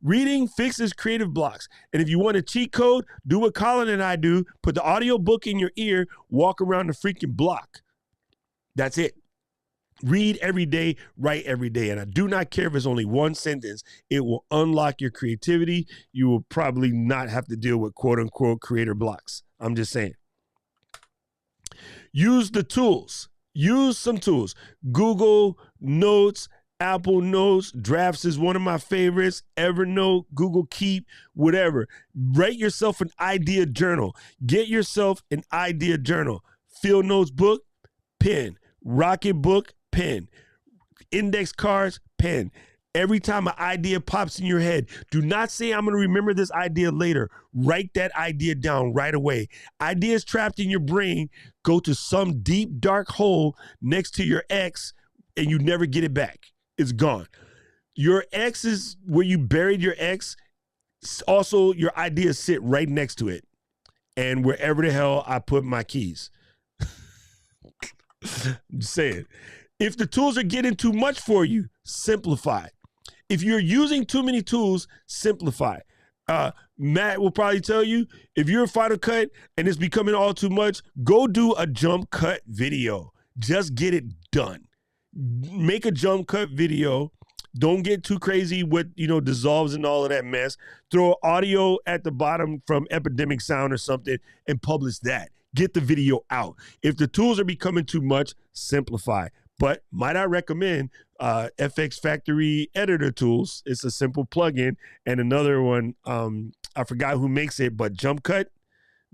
Reading fixes creative blocks. And if you want a cheat code, do what Colin and I do. Put the audio book in your ear, walk around the freaking block. That's it. Read every day, write every day. And I do not care if it's only one sentence. It will unlock your creativity. You will probably not have to deal with quote unquote creator blocks. I'm just saying. Use the tools. Use some tools. Google Notes, Apple Notes, Drafts is one of my favorites, Evernote, Google Keep, whatever. Write yourself an idea journal. Get yourself an idea journal. Field Notes book, pen. Rocket book, pen. Index cards, pen. Every time an idea pops in your head, do not say, I'm going to remember this idea later. Write that idea down right away. Ideas trapped in your brain go to some deep, dark hole next to your ex, and you never get it back. It's gone. Your ex is where you buried your ex. Also, your ideas sit right next to it. And wherever the hell I put my keys. I'm just saying. If the tools are getting too much for you, simplify. If you're using too many tools, simplify. Matt will probably tell you, if you're in Final Cut and it's becoming all too much, go do a jump cut video. Just get it done. Make a jump cut video. Don't get too crazy with, dissolves and all of that mess. Throw audio at the bottom from Epidemic Sound or something and publish that. Get the video out. If the tools are becoming too much, simplify. But might I recommend FX Factory editor tools? It's a simple plugin. And another one, I forgot who makes it, but Jump Cut.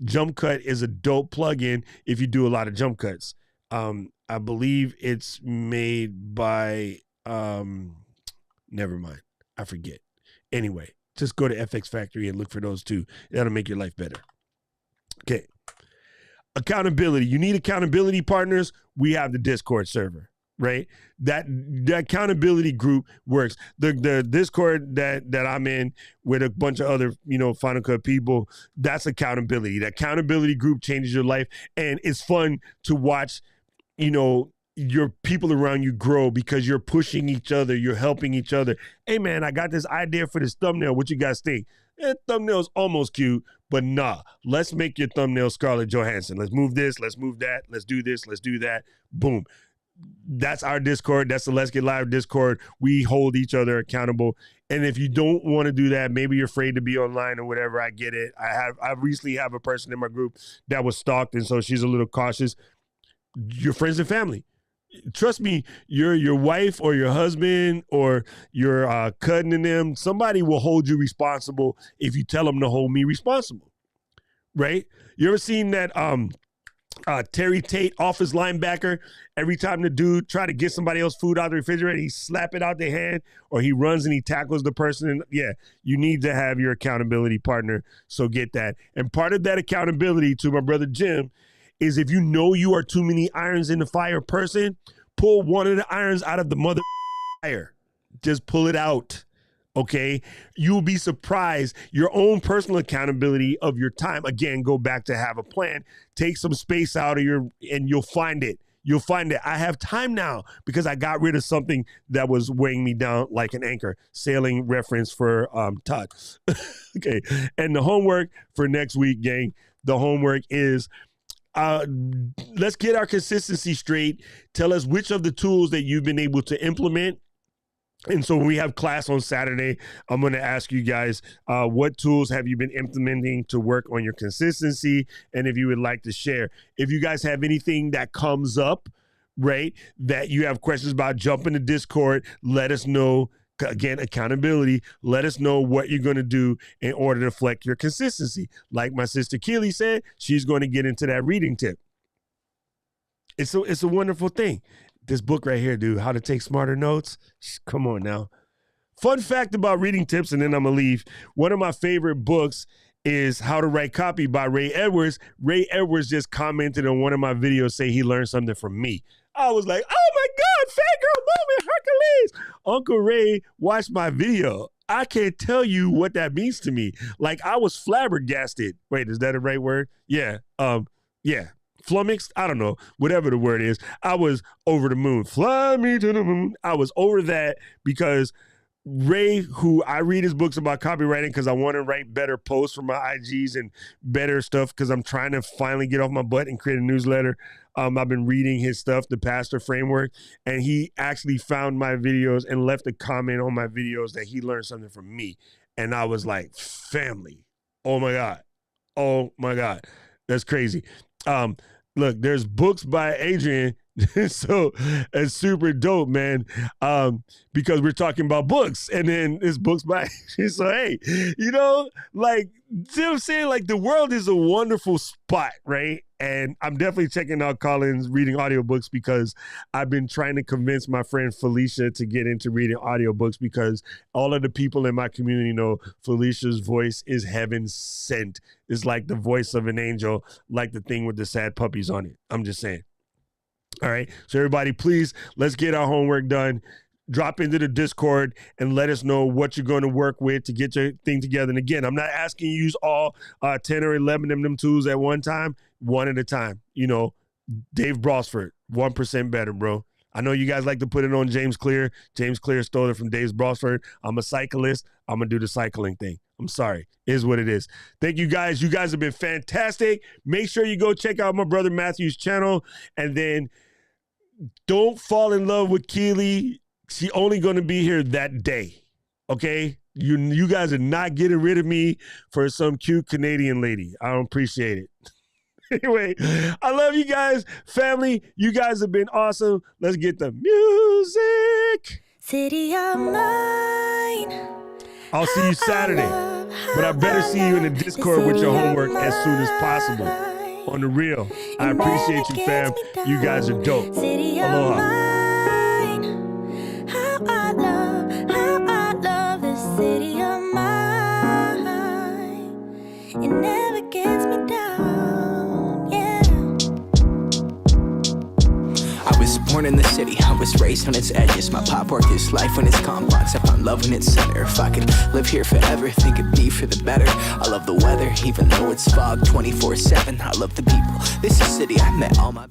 Jump Cut is a dope plugin if you do a lot of jump cuts. I believe it's made by, never mind. I forget. Anyway, just go to FX Factory and look for those two. That'll make your life better. Okay. Accountability. You need accountability partners. We have the Discord server, right? That accountability group works. The Discord that I'm in with a bunch of other, Final Cut people, that's accountability. The accountability group changes your life. And it's fun to watch, your people around you grow because you're pushing each other. You're helping each other. Hey, man, I got this idea for this thumbnail. What you guys think? Thumbnail's almost cute, but nah. Let's make your thumbnail Scarlett Johansson. Let's move this. Let's move that. Let's do this. Let's do that. Boom. That's our Discord. That's the Let's Get Live Discord. We hold each other accountable. And if you don't want to do that, maybe you're afraid to be online or whatever. I get it. I recently have a person in my group that was stalked, and so she's a little cautious. Your friends and family. Trust me, your wife or your husband or your cousin and them, somebody will hold you responsible if you tell them to hold me responsible, right? You ever seen that Terry Tate office linebacker? Every time the dude try to get somebody else food out of the refrigerator, he slap it out their hand, or he runs and he tackles the person. And yeah, you need to have your accountability partner, so get that. And part of that accountability, to my brother Jim, is if you know you are too many irons in the fire person, pull one of the irons out of the mother fire. Just pull it out, okay? You'll be surprised. Your own personal accountability of your time, again, go back to have a plan. Take some space out of and you'll find it. You'll find it. I have time now because I got rid of something that was weighing me down like an anchor. Sailing reference for Todd. Okay, and the homework for next week, gang, the homework is, let's get our consistency straight. Tell us which of the tools that you've been able to implement. And so when we have class on Saturday, I'm going to ask you guys, what tools have you been implementing to work on your consistency? And if you would like to share, if you guys have anything that comes up, right, that you have questions about, jump into Discord, let us know. Again, accountability. Let us know what you're going to do in order to flex your consistency. Like my sister Keely said, she's going to get into that reading tip. It's a wonderful thing. this book right here, dude, How to Take Smarter Notes. Come on now. Fun fact about reading tips, and then I'm going to leave. One of my favorite books is How to Write Copy by Ray Edwards. Ray Edwards just commented on one of my videos, say he learned something from me. I was like, oh my God, fangirl moment, Hercules. Uncle Ray watched my video. I can't tell you what that means to me. Like, I was flabbergasted. Wait, is that a right word? Yeah. Yeah. Flummoxed? I don't know. Whatever the word is. I was over the moon. Fly me to the moon. I was over that because Ray, who I read his books about copywriting because I want to write better posts for my IGs and better stuff because I'm trying to finally get off my butt and create a newsletter. I've been reading his stuff, the Pastor Framework, and he actually found my videos and left a comment on my videos that he learned something from me. And I was like, family. Oh my God. Oh my God. That's crazy. Look, there's books by Adrian. So it's super dope, man. Because we're talking about books, and then it's books by Adrian. So hey, you know, like, see what I'm saying? Like, the world is a wonderful spot, right? And I'm definitely checking out Colin's reading audiobooks because I've been trying to convince my friend Felicia to get into reading audiobooks because all of the people in my community know Felicia's voice is heaven sent. It's like the voice of an angel, like the thing with the sad puppies on it. I'm just saying. All right. So everybody, please, let's get our homework done. Drop into the Discord and let us know what you're going to work with to get your thing together. And again, I'm not asking you to use all 10 or 11 of them tools at one time, one at a time. You know, Dave Brosford, 1% better, bro. I know you guys like to put it on James Clear. James Clear stole it from Dave Brosford. I'm a cyclist. I'm going to do the cycling thing. I'm sorry. It is what it is. Thank you guys. You guys have been fantastic. Make sure you go check out my brother Matthew's channel. And then don't fall in love with Keely. She only going to be here that day, okay? You guys are not getting rid of me for some cute Canadian lady. I don't appreciate it. Anyway, I love you guys. Family, you guys have been awesome. Let's get the music. City of mine. I'll see you Saturday, but I better see you in the Discord with your homework as soon as possible. On the real. I appreciate you, fam. You guys are dope. Aloha. How I love this city of mine. It never gets me down, yeah. I was born in the city, I was raised on its edges. My pop worked his life on its complex. I found love in its center. If I could live here forever, think it'd be for the better. I love the weather, even though it's fog 24/7. I love the people. This is city I met all my